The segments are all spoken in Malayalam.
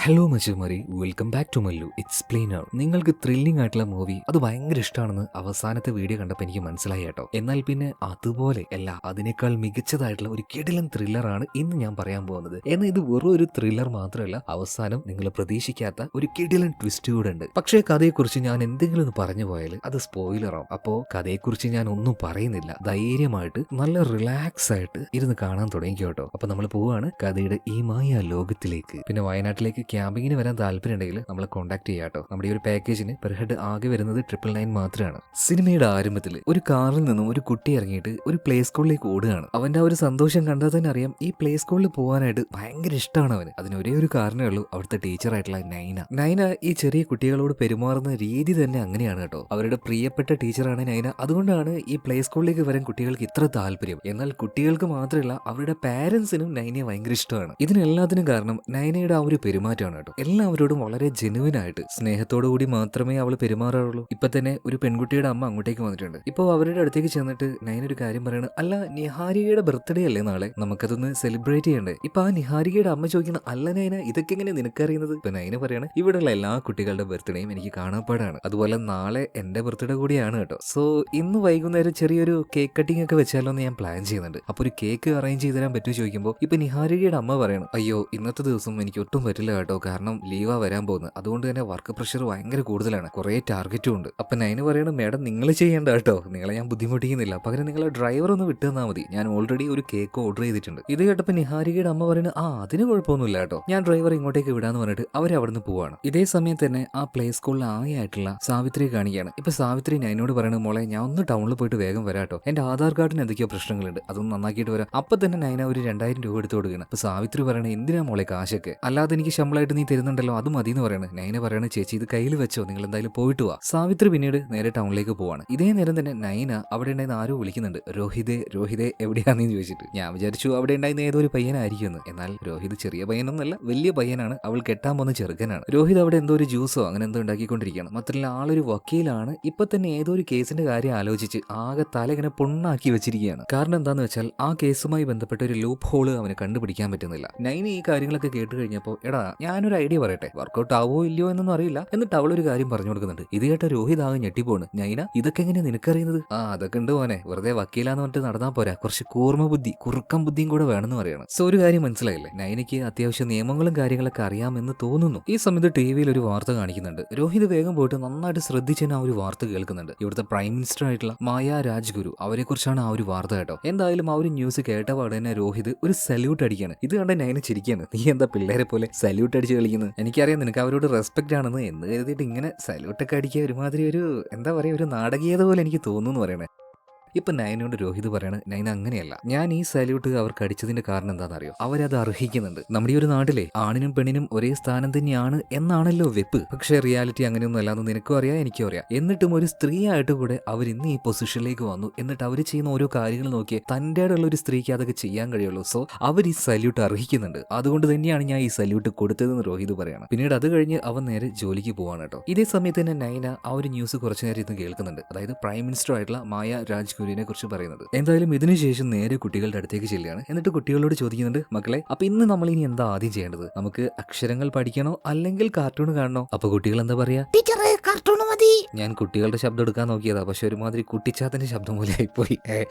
ഹലോ മച്ചുമാരി, welcome back to Mallu explainer. നിങ്ങൾക്ക് ത്രില്ലിംഗ് ആയിട്ടുള്ള മൂവി അത് ഭയങ്കര ഇഷ്ടമാണെന്ന് അവസാനത്തെ വീഡിയോ കണ്ടപ്പോൾ എനിക്ക് മനസ്സിലായി കേട്ടോ. എന്നാൽ പിന്നെ അതുപോലെ അല്ല, അതിനേക്കാൾ മികച്ചതായിട്ടുള്ള ഒരു കിടിലൻ ത്രില്ലറാണ് ഇന്ന് ഞാൻ പറയാൻ പോകുന്നത്. എന്നാൽ ഇത് വെറും ഒരു ത്രില്ലർ മാത്രമല്ല, അവസാനം നിങ്ങൾ പ്രതീക്ഷിക്കാത്ത ഒരു കിടിലൻ ട്വിസ്റ്റ് കൂടെ ഉണ്ട്. പക്ഷേ കഥയെക്കുറിച്ച് ഞാൻ എന്തെങ്കിലും ഒന്ന് പറഞ്ഞു പോയാൽ അത് സ്പോയിലർ ആവും. അപ്പോൾ കഥയെക്കുറിച്ച് ഞാൻ ഒന്നും പറയുന്നില്ല, ധൈര്യമായിട്ട് നല്ല റിലാക്സ് ആയിട്ട് ഇരുന്ന് കാണാൻ തുടങ്ങി കേട്ടോ. അപ്പൊ നമ്മൾ പോവാണ് കഥയുടെ ഈ മായ ലോകത്തിലേക്ക്. പിന്നെ വയനാട്ടിലേക്ക് ക്യാമ്പിങ്ങിന് വരാൻ താല്പര്യമുണ്ടെങ്കിൽ നമ്മളെ കോൺടാക്ട് ചെയ്യാട്ടോ. നമ്മുടെ ഈ ഒരു പാക്കേജിന് പെർ ഹെഡ് ആകെ വരുന്നത് 999 മാത്രമാണ്. സിനിമയുടെ ആരംഭത്തിൽ ഒരു കാറിൽ നിന്നും ഒരു കുട്ടി ഇറങ്ങിയിട്ട് ഒരു പ്ലേ സ്കൂളിലേക്ക് ഓടുകയാണ്. അവന്റെ ആ ഒരു സന്തോഷം കണ്ടാൽ തന്നെ അറിയാം ഈ പ്ലേ സ്കൂളിൽ പോകാനായിട്ട് ഭയങ്കര ഇഷ്ടമാണ് അവന്. അതിന് ഒരേ ഒരു കാരണമേ ഉള്ളൂ, അവിടുത്തെ ടീച്ചറായിട്ടുള്ള നൈന ഈ ചെറിയ കുട്ടികളോട് പെരുമാറുന്ന രീതി തന്നെ അങ്ങനെയാണ് കേട്ടോ. അവരുടെ പ്രിയപ്പെട്ട ടീച്ചറാണ് നൈന. അതുകൊണ്ടാണ് ഈ പ്ലേ സ്കൂളിലേക്ക് വരാൻ കുട്ടികൾക്ക് ഇത്ര താല്പര്യം. എന്നാൽ കുട്ടികൾക്ക് മാത്രമല്ല, അവരുടെ പാരന്റ്സിനും നൈനയെ ഭയങ്കര ഇഷ്ടമാണ്. ഇതിനെല്ലാത്തിനും കാരണം നൈനയുടെ ആ ഒരു പെരുമാറ്റമാണ് കേട്ടോ. എല്ലാവരോടും വളരെ ജെനുവിൻ ആയിട്ട് സ്നേഹത്തോടു കൂടി മാത്രമേ അവൾ പെരുമാറാറുള്ളൂ. ഇപ്പൊ തന്നെ ഒരു പെൺകുട്ടിയുടെ അമ്മ അങ്ങോട്ടേക്ക് വന്നിട്ടുണ്ട്. ഇപ്പൊ അവരുടെ അടുത്തേക്ക് ചെന്നിട്ട് നൈന ഒരു കാര്യം പറയണം, അല്ല നിഹാരികയുടെ ബർത്ത്ഡേ അല്ലേ നാളെ, നമുക്കതൊന്ന് സെലിബ്രേറ്റ് ചെയ്യണ്ടേ? ഇപ്പൊ ആ നിഹാരികയുടെ അമ്മ ചോദിക്കുന്ന, അല്ല നൈന ഇതൊക്കെ എങ്ങനെ നിനക്കറിയുന്നത്? ഇപ്പൊ നൈന പറയാണ്, ഇവിടെയുള്ള എല്ലാ കുട്ടികളുടെ ബർത്ത്ഡേയും എനിക്ക് കാണാപ്പാടാണ്, അതുപോലെ നാളെ എന്റെ ബർത്ത്ഡേ കൂടിയാണ് കേട്ടോ. സോ ഇന്ന് വൈകുന്നേരം ചെറിയൊരു കേക്ക് കട്ടിംഗ് ഒക്കെ വെച്ചാലോ എന്ന് ഞാൻ പ്ലാൻ ചെയ്യുന്നുണ്ട്. അപ്പൊ ഒരു കേക്ക് അറേഞ്ച് ചെയ്ത് തരാൻ പറ്റുമോ ചോദിക്കുമ്പോൾ ഇപ്പൊ നിഹാരികയുടെ അമ്മ പറയണം, അയ്യോ ഇന്നത്തെ ദിവസം എനിക്ക് ഒട്ടും പറ്റില്ല കേട്ടോ, കാരണം ലീവാ വരാൻ പോകുന്നത്, അതുകൊണ്ട് തന്നെ വർക്ക് പ്രഷർ ഭയങ്കര കൂടുതലാണ്, കുറെ ടാർഗറ്റും ഉണ്ട്. അപ്പൊ നൈന് പറയണം, മേഡം നിങ്ങൾ ചെയ്യേണ്ട കേട്ടോ, നിങ്ങളെ ഞാൻ ബുദ്ധിമുട്ടിക്കുന്നില്ല, പകരം നിങ്ങളെ ഡ്രൈവർ ഒന്ന് വിട്ടു തന്നാൽ മതി, ഞാൻ ഓൾറെഡി ഒരു കേക്ക് ഓർഡർ ചെയ്തിട്ടുണ്ട്. ഇത് കേട്ടപ്പോൾ നിഹാരികയുടെ അമ്മ പറയുന്നത്, അതിന് കുഴപ്പമൊന്നുമില്ല കേട്ടോ, ഞാൻ ഡ്രൈവർ ഇങ്ങോട്ടേക്ക് വിടാന്ന് പറഞ്ഞിട്ട് അവരവിടുന്ന് പോവാണ്. ഇതേ സമയത്ത് തന്നെ ആ പ്ലേ സ്കൂളിൽ ആയിട്ടുള്ള സാവിത്രി കാണിക്കുകയാണ്. ഇപ്പൊ സാവിത്രി നൈനോട് പറയണത്, മോളെ ഞാൻ ഒന്ന് ടൗണിൽ പോയിട്ട് വേഗം വരാട്ടോ, എന്റെ ആധാർ കാർഡിന് എന്തൊക്കെയോ പ്രശ്നങ്ങളുണ്ട്, അതൊന്ന് നന്നാക്കിയിട്ട് വരാം. അപ്പൊ തന്നെ നൈന ഒരു 2000 രൂപ എടുത്തു കൊടുക്കുകയാണ്. അപ്പൊ സാവിത്രി പറയണത്, എന്തിനാ മോളെ കാശൊക്കെ, അല്ലാതെ എനിക്ക് ശമ്പളമായിട്ട് നീ തരുന്നുണ്ടല്ലോ, അത് മതി എന്ന് പറയണത്. നൈന പറയണ, ചേച്ചി ഇത് കയ്യിൽ വെച്ചോ, നിങ്ങൾ എന്തായാലും പോയിട്ട് വാ. സാവിത്രി പിന്നീട് നേരെ ടൗണിലേക്ക് പോവാണ്. ഇതേ നേരം തന്നെ നൈന അവിടെ ഉണ്ടായിരുന്ന ആരോ വിളിക്കുന്നുണ്ട്, രോഹിതേ എവിടെയാണെന്ന് ചോദിച്ചിട്ട്. ഞാൻ വിചാരിച്ചു അവിടെ ഉണ്ടായിരുന്ന ഏതൊരു പയ്യനായിരിക്കുമെന്ന്. എന്നാൽ രോഹിത് ചെറിയ പയ്യനൊന്നല്ല, വലിയ പയ്യനാണ്, അവൾ കെട്ടാൻ പോകുന്ന ചെറുക്കനാണ്. രോഹിത് അവിടെ എന്തോ ഒരു ജ്യൂസോ അങ്ങനെ എന്തോ ഉണ്ടാക്കിക്കൊണ്ടിരിക്കുകയാണ്. മാത്രമല്ല ആളൊരു വക്കീലാണ്. ഇപ്പൊ തന്നെ ഏതോ ഒരു കേസിന്റെ കാര്യം ആലോചിച്ച് ആകെ തല ഇങ്ങനെ പൊണ്ണാക്കി വെച്ചിരിക്കുകയാണ്. കാരണം എന്താന്ന് വെച്ചാൽ ആ കേസുമായി ബന്ധപ്പെട്ട ഒരു ലൂപ്പ് ഹോള് അവന് കണ്ടുപിടിക്കാൻ പറ്റുന്നില്ല. നൈന ഈ കാര്യങ്ങളൊക്കെ കേട്ട് കഴിഞ്ഞപ്പോൾ, എടാ ഞാനൊരു ഐഡിയ പറയട്ടെ, വർക്കൗട്ട് ആവോ ഇല്ലയോ എന്നൊന്നും അറിയില്ല, എന്നിട്ട് അവളൊരു കാര്യം പറഞ്ഞു കൊടുക്കുന്നുണ്ട്. ഇത് കേട്ട രോഹിത് ആകെ ഞെട്ടിപ്പോണ്. നൈന ഇതൊക്കെ എങ്ങനെ നിനക്കറിയുന്നത്? അതൊക്കെ ഉണ്ട് പോനെ, വെറുതെ വക്കീലാന്ന് പറഞ്ഞിട്ട് നടന്നാൽ പോരാ, കുറച്ച് കുറുക്കം ബുദ്ധിയും കൂടെ വേണമെന്ന് പറയണം. സോ ഒരു കാര്യം മനസ്സിലായില്ലേ, നൈനയ്ക്ക് അത്യാവശ്യം നിയമങ്ങളും കാര്യങ്ങളൊക്കെ അറിയാമെന്ന് തോന്നുന്നു. ഈ സമയത്ത് ടിവിയിൽ ഒരു വാർത്ത കാണിക്കുന്നുണ്ട്. രോഹിത് വേഗം പോയിട്ട് നന്നായിട്ട് ശ്രദ്ധിച്ച് ആ ഒരു വാർത്ത കേൾക്കുന്നുണ്ട്. ഇവിടുത്തെ പ്രൈം മിനിസ്റ്റർ ആയിട്ടുള്ള മായ രാജ്ഗുരു, അവരെ കുറിച്ചാണ് ആ ഒരു വാർത്ത കേട്ടോ. എന്തായാലും ആ ഒരു ന്യൂസ് കേട്ടപാടെ തന്നെ രോഹിത് ഒരു സല്യൂട്ട് അടിക്കാണ്. ഇത് കണ്ട നൈന ചിരിക്കാണ്, നീ എന്താ പിള്ളേരെ പോലെ സല്യൂട്ട് അടിച്ച് കളിക്കുന്നത്, എനിക്കറിയാം നിനക്ക് അവരോട് റെസ്പെക്റ്റ് ആണെന്ന് എന്ന് കരുതിയിട്ട് ഇങ്ങനെ സല്യൂട്ടൊക്കെ അടിക്കുക ഒരുമാതിരി ഒരു എന്താ പറയുക, ഒരു നാടകീയത പോലെ എനിക്ക് തോന്നുന്നു പറയണേ. ഇപ്പൊ നൈനയോട് രോഹിത് പറയണ, നൈന അങ്ങനെയല്ല, ഞാൻ ഈ സല്യൂട്ട് അവർക്ക് അടിച്ചതിന്റെ കാരണം എന്താണെന്നറിയോ, അവരത് അർഹിക്കുന്നുണ്ട്. നമ്മുടെ ഈ ഒരു നാട്ടിലെ ആണിനും പെണ്ണിനും ഒരേ സ്ഥാനം തന്നെയാണ് എന്നാണല്ലോ വെപ്പ്. പക്ഷേ റിയാലിറ്റി അങ്ങനെയൊന്നും അല്ലാന്ന് നിനക്കും അറിയാം, എനിക്കും അറിയാം. എന്നിട്ടും ഒരു സ്ത്രീ ആയിട്ട് കൂടെ അവർ ഇന്ന് ഈ പൊസിഷനിലേക്ക് വന്നു. എന്നിട്ട് അവർ ചെയ്യുന്ന ഓരോ കാര്യങ്ങൾ നോക്കി തൻ്റെ ഉള്ള ഒരു സ്ത്രീക്ക് അതൊക്കെ ചെയ്യാൻ കഴിയുള്ളൂ. സോ അവർ ഈ സല്യൂട്ട് അർഹിക്കുന്നുണ്ട്, അതുകൊണ്ട് തന്നെയാണ് ഞാൻ ഈ സല്യൂട്ട് കൊടുത്തതെന്ന് രോഹിത് പറയണം. പിന്നീട് അത് കഴിഞ്ഞ് അവൻ നേരെ ജോലിക്ക് പോവാണ് കേട്ടോ. ഇതേ സമയത്ത് തന്നെ നൈന ആ ഒരു ന്യൂസ് കുറച്ചു നേരം ഇന്ന് കേൾക്കുന്നുണ്ട്. അതായത് പ്രൈം മിനിസ്റ്റർ ആയിട്ടുള്ള മായ രാജ്ഗുരുവിനെ കുറിച്ച് പറയുന്നത്. എന്തായാലും ഇതിനുശേഷം നേരെ കുട്ടികളുടെ അടുത്തേക്ക് ചെല്ലുകയാണ്. എന്നിട്ട് കുട്ടികളോട് ചോദിക്കുന്നുണ്ട്, മക്കളെ അപ്പൊ ഇന്ന് നമ്മൾ ഇനി എന്താ ആദ്യം ചെയ്യേണ്ടത്, നമുക്ക് അക്ഷരങ്ങൾ പഠിക്കണോ അല്ലെങ്കിൽ കാർട്ടൂൺ കാണണോ? അപ്പൊ കുട്ടികൾ എന്താ പറയാ, ടീച്ചറെ കാർട്ടൂൺ മതി. ഞാൻ കുട്ടികളുടെ ശബ്ദം എടുക്കാൻ നോക്കിയതാ, പക്ഷെ ഒരുമാതിരി കുട്ടിച്ചാത്തന്റെ ശബ്ദം പോലെ ആയിപ്പോയി.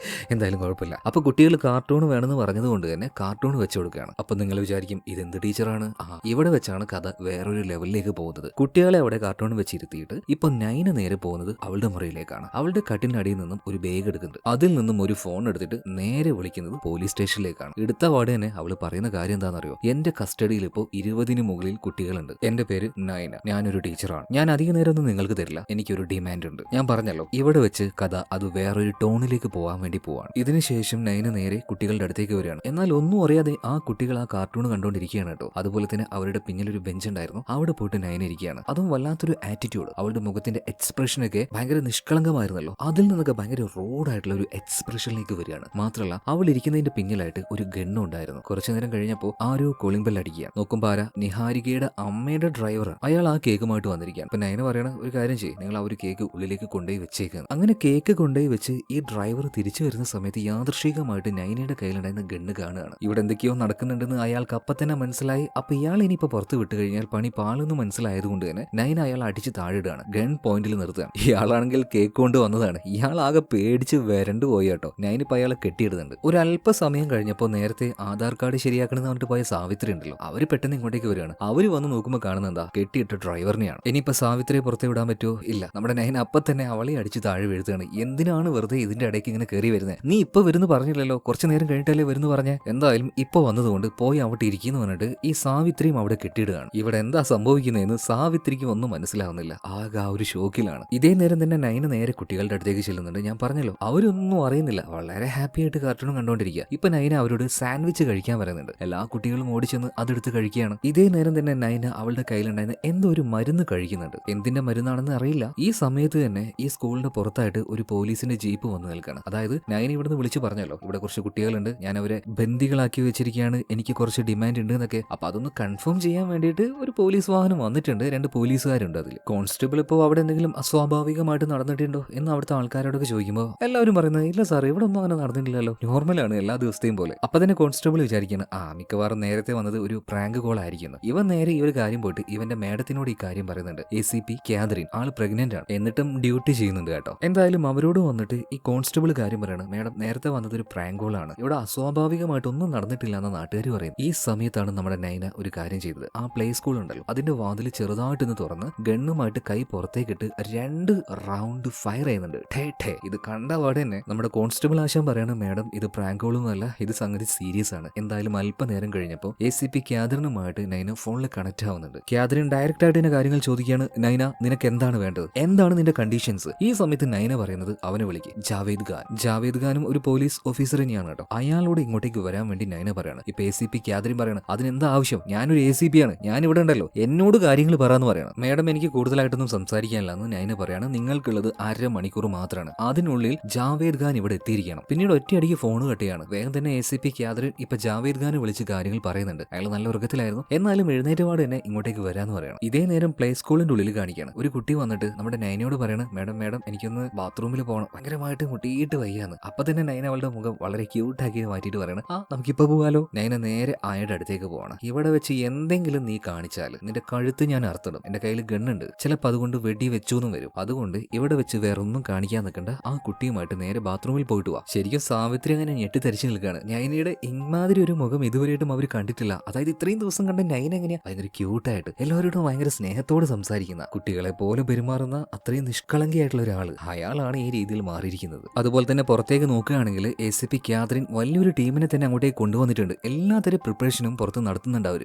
എന്തായാലും കുഴപ്പമില്ല. അപ്പൊ കുട്ടികൾ കാർട്ടൂൺ വേണമെന്ന് പറഞ്ഞത് കൊണ്ട് തന്നെ കാർട്ടൂൺ വെച്ചു കൊടുക്കുകയാണ്. അപ്പൊ നിങ്ങൾ വിചാരിക്കും ഇതെന്ത് ടീച്ചറാണ്, ഇവിടെ വെച്ചാണ് കഥ വേറൊരു ലെവലിലേക്ക് പോകുന്നത്. കുട്ടികളെ അവിടെ കാർട്ടൂൺ വെച്ചിരുത്തിയിട്ട് ഇപ്പൊ നൈന നേരെ പോകുന്നത് അവളുടെ മുറിയിലേക്കാണ്. അവളുടെ കട്ടിനടിയിൽ നിന്നും ഒരു ബാഗ് എടുക്കുന്നുണ്ട്. അതിൽ നിന്നും ഒരു ഫോൺ എടുത്തിട്ട് നേരെ വിളിക്കുന്നത് പോലീസ് സ്റ്റേഷനിലേക്കാണ്. എടുത്ത പാടെ തന്നെ അവള് പറയുന്ന കാര്യം എന്താണെന്നറിയോ, എന്റെ കസ്റ്റഡിയിൽ ഇപ്പോൾ 20 മുകളിൽ കുട്ടികളുണ്ട്. എന്റെ പേര് നൈന, ഞാനൊരു ടീച്ചറാണ്. ഞാൻ അധിക നേരമൊന്നും നിങ്ങൾക്ക് തരില്ല, എനിക്കൊരു ഡിമാൻഡ് ഉണ്ട്. ഞാൻ പറഞ്ഞല്ലോ ഇവിടെ വെച്ച് കഥ അത് വേറൊരു ടോണിലേക്ക് പോകാൻ വേണ്ടി പോവാണ്. ഇതിനുശേഷം നൈന നേരെ കുട്ടികളുടെ അടുത്തേക്ക് വരികയാണ്. എന്നാൽ ഒന്നും അറിയാതെ ആ കുട്ടികൾ ആ കാർട്ടൂൺ കണ്ടുകൊണ്ടിരിക്കുകയാണ് കേട്ടോ. അതുപോലെ തന്നെ അവരുടെ പിന്നിലൊരു ബെഞ്ച് ഉണ്ടായിരുന്നു, അവിടെ പോയിട്ട് നൈന ഇരിക്കുകയാണ്. അതും വല്ലാത്തൊരു ആറ്റിറ്റ്യൂഡ്, അവളുടെ മുഖത്തിന്റെ എക്സ്പ്രഷനൊക്കെ ഭയങ്കര നിഷ്കളങ്കമായിരുന്നല്ലോ, അതിൽ നിന്നൊക്കെ ഭയങ്കര റോഡായിട്ടുള്ള ഒരു എക്സ്പ്രഷനിലേക്ക് വരികയാണ്. മാത്രമല്ല അവൾ ഇരിക്കുന്നതിന്റെ പിന്നിലായിട്ട് ഒരു ഗണ്ണും ഉണ്ടായിരുന്നു. കുറച്ചു നേരം കഴിഞ്ഞപ്പോൾ ആരോ കോളിംഗ് ബെൽ അടിക്കുക. നോക്കുമ്പോൾ ആരാ, നിഹാരികയുടെ അമ്മയുടെ ഡ്രൈവർ. അയാൾ ആ കേക്കുമായിട്ട് വന്നിരിക്കുകയാണ്. അപ്പൊ നൈന പറയണ, ഒരു കാര്യം ചെയ്യും, നിങ്ങൾ ആ ഒരു കേക്ക് ഉള്ളിലേക്ക് കൊണ്ടുപോയി വെച്ചേക്കാണ്. അങ്ങനെ കേക്ക് കൊണ്ടുപോയി വെച്ച് ഈ ഡ്രൈവർ തിരിച്ചു വരുന്ന സമയത്ത് യാദൃശ്ചികമായിട്ട് നൈനയുടെ കയ്യിലുണ്ടായിരുന്ന ഗണ്ണ് കാണുകയാണ്. ഇവിടെ എന്തൊക്കെയോ നടക്കുന്നുണ്ടെന്ന് അയാൾക്ക് അപ്പം തന്നെ മനസ്സിലായി. അപ്പൊ ഇയാൾ ഇനിയിപ്പോ പുറത്ത് വിട്ട് കഴിഞ്ഞാൽ പണി പാളെന്ന് മനസ്സിലായതുകൊണ്ട് തന്നെ നൈന അയാൾ അടിച്ച് താഴെയിടുകയാണ്. ഗൺ പോയിന്റിൽ നിർത്തുകയാണ്. ഇയാളാണെങ്കിൽ കേക്ക് കൊണ്ട് വന്നതാണ്. ഇയാൾ ആകെ പേടിച്ച് വരണ്ടു പോയി കേട്ടോ. നൈനിപ്പോ അയാളെ കെട്ടിയിടുന്നുണ്ട്. ഒരു അല്പസമയം കഴിഞ്ഞപ്പോൾ നേരത്തെ ആധാർ കാർഡ് ശരിയാക്കണമെന്ന് പറഞ്ഞിട്ട് പോയ സാവിത്രി ഉണ്ടല്ലോ, അവര് പെട്ടെന്ന് ഇങ്ങോട്ടേക്ക് വരികയാണ്. അവര് വന്ന് നോക്കുമ്പോൾ കാണുന്നത് എന്താ, കെട്ടിയിട്ട ഡ്രൈവറിനെയാണ്. ഇനിയിപ്പോ സാവിത്രിയെ പുറത്തെ വിടാൻ പറ്റുമോ? ഇല്ല. നമ്മുടെ നൈന അപ്പം തന്നെ അവളെ അടിച്ച് താഴെ വീഴ്ത്തുകയാണ്. എന്തിനാണ് വെറുതെ ഇതിന്റെ ഇടയ്ക്ക് ഇങ്ങനെ കയറി വരുന്നത്? നീ ഇപ്പൊ വരുന്നു പറഞ്ഞില്ലല്ലോ, കുറച്ചു നേരം കഴിഞ്ഞിട്ടല്ലേ വരുന്നു പറഞ്ഞേ. എന്തായാലും ഇപ്പൊ വന്നതുകൊണ്ട് പോയി അവിടെ ഇരിക്കുന്നു പറഞ്ഞിട്ട് ഈ സാവിത്രിയും അവിടെ കെട്ടിയിടുകയാണ്. ഇവിടെ എന്താ സംഭവിക്കുന്നതെന്ന് സാവിത്രിക്ക് ഒന്നും മനസ്സിലാവുന്നില്ല. ആകെ ആ ഒരു ഷോക്കിലാണ്. ഇതേ നേരം തന്നെ നൈന നേരെ കുട്ടികളുടെ അടുത്തേക്ക് ചെല്ലുന്നുണ്ട്. ഞാൻ പറഞ്ഞല്ലോ, അവരൊന്നും അറിയുന്നില്ല, വളരെ ഹാപ്പി ആയിട്ട് കാർട്ടൂണും കണ്ടോണ്ടിരിക്കുക. ഇപ്പൊ നൈന അവരോട് സാൻഡ്വിച്ച് കഴിക്കാൻ പറയുന്നുണ്ട്. എല്ലാ കുട്ടികളും ഓടിച്ചെന്ന് അതെടുത്ത് കഴിക്കുകയാണ്. ഇതേ നേരം തന്നെ നൈന അവളുടെ കയ്യിലുണ്ടായിരുന്ന എന്തോ ഒരു മരുന്ന് കഴിക്കുന്നുണ്ട്. എന്തിന്റെ മരുന്നാണെന്ന് അറിയില്ല. ഈ സമയത്ത് തന്നെ ഈ സ്കൂളിന്റെ പുറത്തായിട്ട് ഒരു പോലീസിന്റെ ജീപ്പ് വന്ന് നിൽക്കുകയാണ്. അതായത് നൈന ഇവിടുന്ന് വിളിച്ചു പറഞ്ഞല്ലോ, ഇവിടെ കുറച്ച് കുട്ടികളുണ്ട്, ഞാൻ അവരെ ബന്ദികളാക്കി വെച്ചിരിക്കുകയാണ്, എനിക്ക് കുറച്ച് ഡിമാൻഡ് ഉണ്ട് എന്നൊക്കെ. അപ്പൊ അതൊന്ന് കൺഫേം ചെയ്യാൻ വേണ്ടിയിട്ട് ഒരു പോലീസ് വാഹനം വന്നിട്ടുണ്ട്. 2 പോലീസുകാരുണ്ട് അതിൽ. കോൺസ്റ്റബിൾ ഇപ്പോൾ അവിടെ എന്തെങ്കിലും അസ്വാഭാവികമായിട്ട് നടന്നിട്ടുണ്ടോ എന്ന് അവിടുത്തെ ആൾക്കാരോടൊക്കെ ചോദിക്കുമ്പോൾ എല്ലാവരും പറയുന്നത് ഇല്ല സാർ, ഇവിടെ ഒന്നും അങ്ങനെ നടന്നിട്ടില്ലല്ലോ, നോർമലാണ് എല്ലാ ദിവസത്തെയും പോലെ. അപ്പൊ തന്നെ കോൺസ്റ്റബിൾ വിചാരിക്കുന്നത് മിക്കവാറും നേരത്തെ വന്നത് ഒരു പ്രാങ്ക് കോൾ ആയിരിക്കുന്നു. ഇവൻ നേരെ ഈ ഒരു കാര്യം പോയിട്ട് ഇവന്റെ മേഡത്തിനോട് ഈ കാര്യം പറയുന്നുണ്ട്. ACP കാതറിൻ ആള് പ്രഗ്നന്റ് ആണ്, എന്നിട്ടും ഡ്യൂട്ടി ചെയ്യുന്നുണ്ട് കേട്ടോ. എന്തായാലും അവരോട് വന്നിട്ട് ഈ കോൺസ്റ്റബിൾ കാര്യം പറയണം, മേഡം നേരത്തെ വന്നത് ഒരു പ്രാങ്ക് കോൾ ആണ്, ഇവിടെ അസ്വാഭാവികമായിട്ടൊന്നും നടന്നിട്ടില്ല എന്ന നാട്ടുകാർ പറയും. ഈ സമയത്താണ് നമ്മുടെ നൈന ഒരു കാര്യം ചെയ്തത്. ആ പ്ലേ സ്കൂൾ ഉണ്ടല്ലോ, അതിന്റെ വാതിൽ ചെറുതായിട്ടൊന്ന് തുറന്ന് ഗണ്ണുമായിട്ട് കൈ പുറത്തേക്കിട്ട് 2 റൗണ്ട് ഫയർ ചെയ്യുന്നുണ്ട്. ഇത് കണ്ട പാടെ തന്നെ നമ്മുടെ കോൺസ്റ്റബിൾ ആശാൻ പറയാണ്, മേഡം ഇത് പ്രാങ്ക് കോളൊന്നുമല്ല, ഇത് സംഗതി സീരിയസ് ആണ്. എന്തായാലും അല്പനേരം കഴിഞ്ഞപ്പോൾ ACP കാതറിനുമായിട്ട് നൈന ഫോണിൽ കണക്ട് ആവുന്നുണ്ട്. കാതറിൻ ഡയറക്റ്റ് ആയിട്ട് തന്നെ കാര്യങ്ങൾ ചോദിക്കുകയാണ്. നൈന, നിനക്ക് എന്താണ് വേണ്ടത്, എന്താണ് നിന്റെ കണ്ടീഷൻസ്? ഈ സമയത്ത് നൈന പറയുന്നത്, അവനെ വിളിക്ക്, ജാവേദ് ഖാൻ. ജാവേദ് ഖാനും ഒരു പോലീസ് ഓഫീസർ തന്നെയാണ് കേട്ടോ. അയാളോട് ഇങ്ങോട്ടേക്ക് വരാൻ വേണ്ടി നൈന പറയാണ്. ഇപ്പൊ ACP കാതറിൻ പറയണം, അതിനെന്താ ആവശ്യം, ഞാനൊരു ACP ആണ്, ഞാൻ ഇവിടെ ഉണ്ടല്ലോ, എന്നോട് കാര്യങ്ങൾ പറയാന്ന് പറയണം. മേഡം എനിക്ക് കൂടുതലായിട്ടൊന്നും സംസാരിക്കാനില്ല എന്ന് നൈന പറയാണ്. നിങ്ങൾക്കുള്ളത് 1/2 മണിക്കൂർ മാത്രമാണ്, അതിനുള്ളിൽ ജാവേദ് ഖാൻ ഇവിടെ എത്തിയിരിക്കണം. പിന്നീട് ഒറ്റയടിക്ക് ഫോൺ കെട്ടുകയാണ്. വേഗം തന്നെ ACP കാതറിൻ ഇപ്പൊ ജാവേദ് ഖാനെ വിളിച്ച് കാര്യങ്ങൾ പറയുന്നുണ്ട്. അയാൾ നല്ല ഉറക്കത്തിലായിരുന്നു, എന്നാലും എഴുന്നേറ്റപാട് തന്നെ ഇങ്ങോട്ടേക്ക് വരാന്ന് പറയണം. ഇതേ നേരം പ്ലേ സ്കൂളിന്റെ ഉള്ളിൽ കാണിക്കുകയാണ്. ഒരു കുട്ടി വന്നിട്ട് നമ്മുടെ നൈനയോട് പറയണം, മേഡം എനിക്കൊന്ന് ബാത്റൂമിൽ പോകണം, ഭയങ്കരമായിട്ട് മുട്ടിയിട്ട് വയ്യാന്ന്. അപ്പൊ തന്നെ നൈന അവളുടെ മുഖം വളരെ ക്യൂട്ടാക്കി മാറ്റിയിട്ട് പറയണം, നമുക്കിപ്പോ പോകാലോ. നൈന നേരെ ആയുടെ അടുത്തേക്ക് പോകണം. ഇവിടെ വെച്ച് എന്തെങ്കിലും നീ കാണിച്ചാൽ നിന്റെ കഴുത്ത് ഞാൻ അറുത്തിടും, എന്റെ കയ്യിൽ ഗണ്ണുണ്ട്, ചിലപ്പോൾ അതുകൊണ്ട് വെടി വെച്ചോന്നും വരും, അതുകൊണ്ട് ഇവിടെ വെച്ച് വേറെ ഒന്നും കാണിക്കാൻ നിൽക്കണ്ട, ആ കുട്ടിയുമായിട്ട് നേരെ ബാത്റൂമിൽ പോയിട്ട് വാ. ശരിക്കും സാവിത്രി അങ്ങനെ ഞെട്ടിത്തരിച്ചു നിൽക്കുകയാണ്. നൈനയുടെ ഇമാതിരി ഒരു മുഖം ഇതുവരെയായിട്ടും അവർ കണ്ടിട്ടില്ല. അതായത് ഇത്രയും ദിവസം കണ്ട നൈന എങ്ങനെയാ ഭയങ്കര ക്യൂട്ടായിട്ട് എല്ലാവരോടും ഭയങ്കര സ്നേഹത്തോട് സംസാരിക്കുന്ന, കുട്ടികളെ പോലെ പെരുമാറുന്ന അത്രയും നിഷ്കളങ്കിയായിട്ടുള്ള ഒരാൾ, അയാളാണ് ഈ രീതിയിൽ മാറിയിരിക്കുന്നത്. അതുപോലെ തന്നെ പുറത്തേക്ക് നോക്കുകയാണെങ്കിൽ ACP കാതറിൻ വലിയൊരു ടീമിനെ തന്നെ അങ്ങോട്ടേക്ക് കൊണ്ടുവന്നിട്ടുണ്ട്. എല്ലാത്തരം പ്രിപ്പറേഷനും പുറത്ത് നടത്തുന്നുണ്ട് അവർ.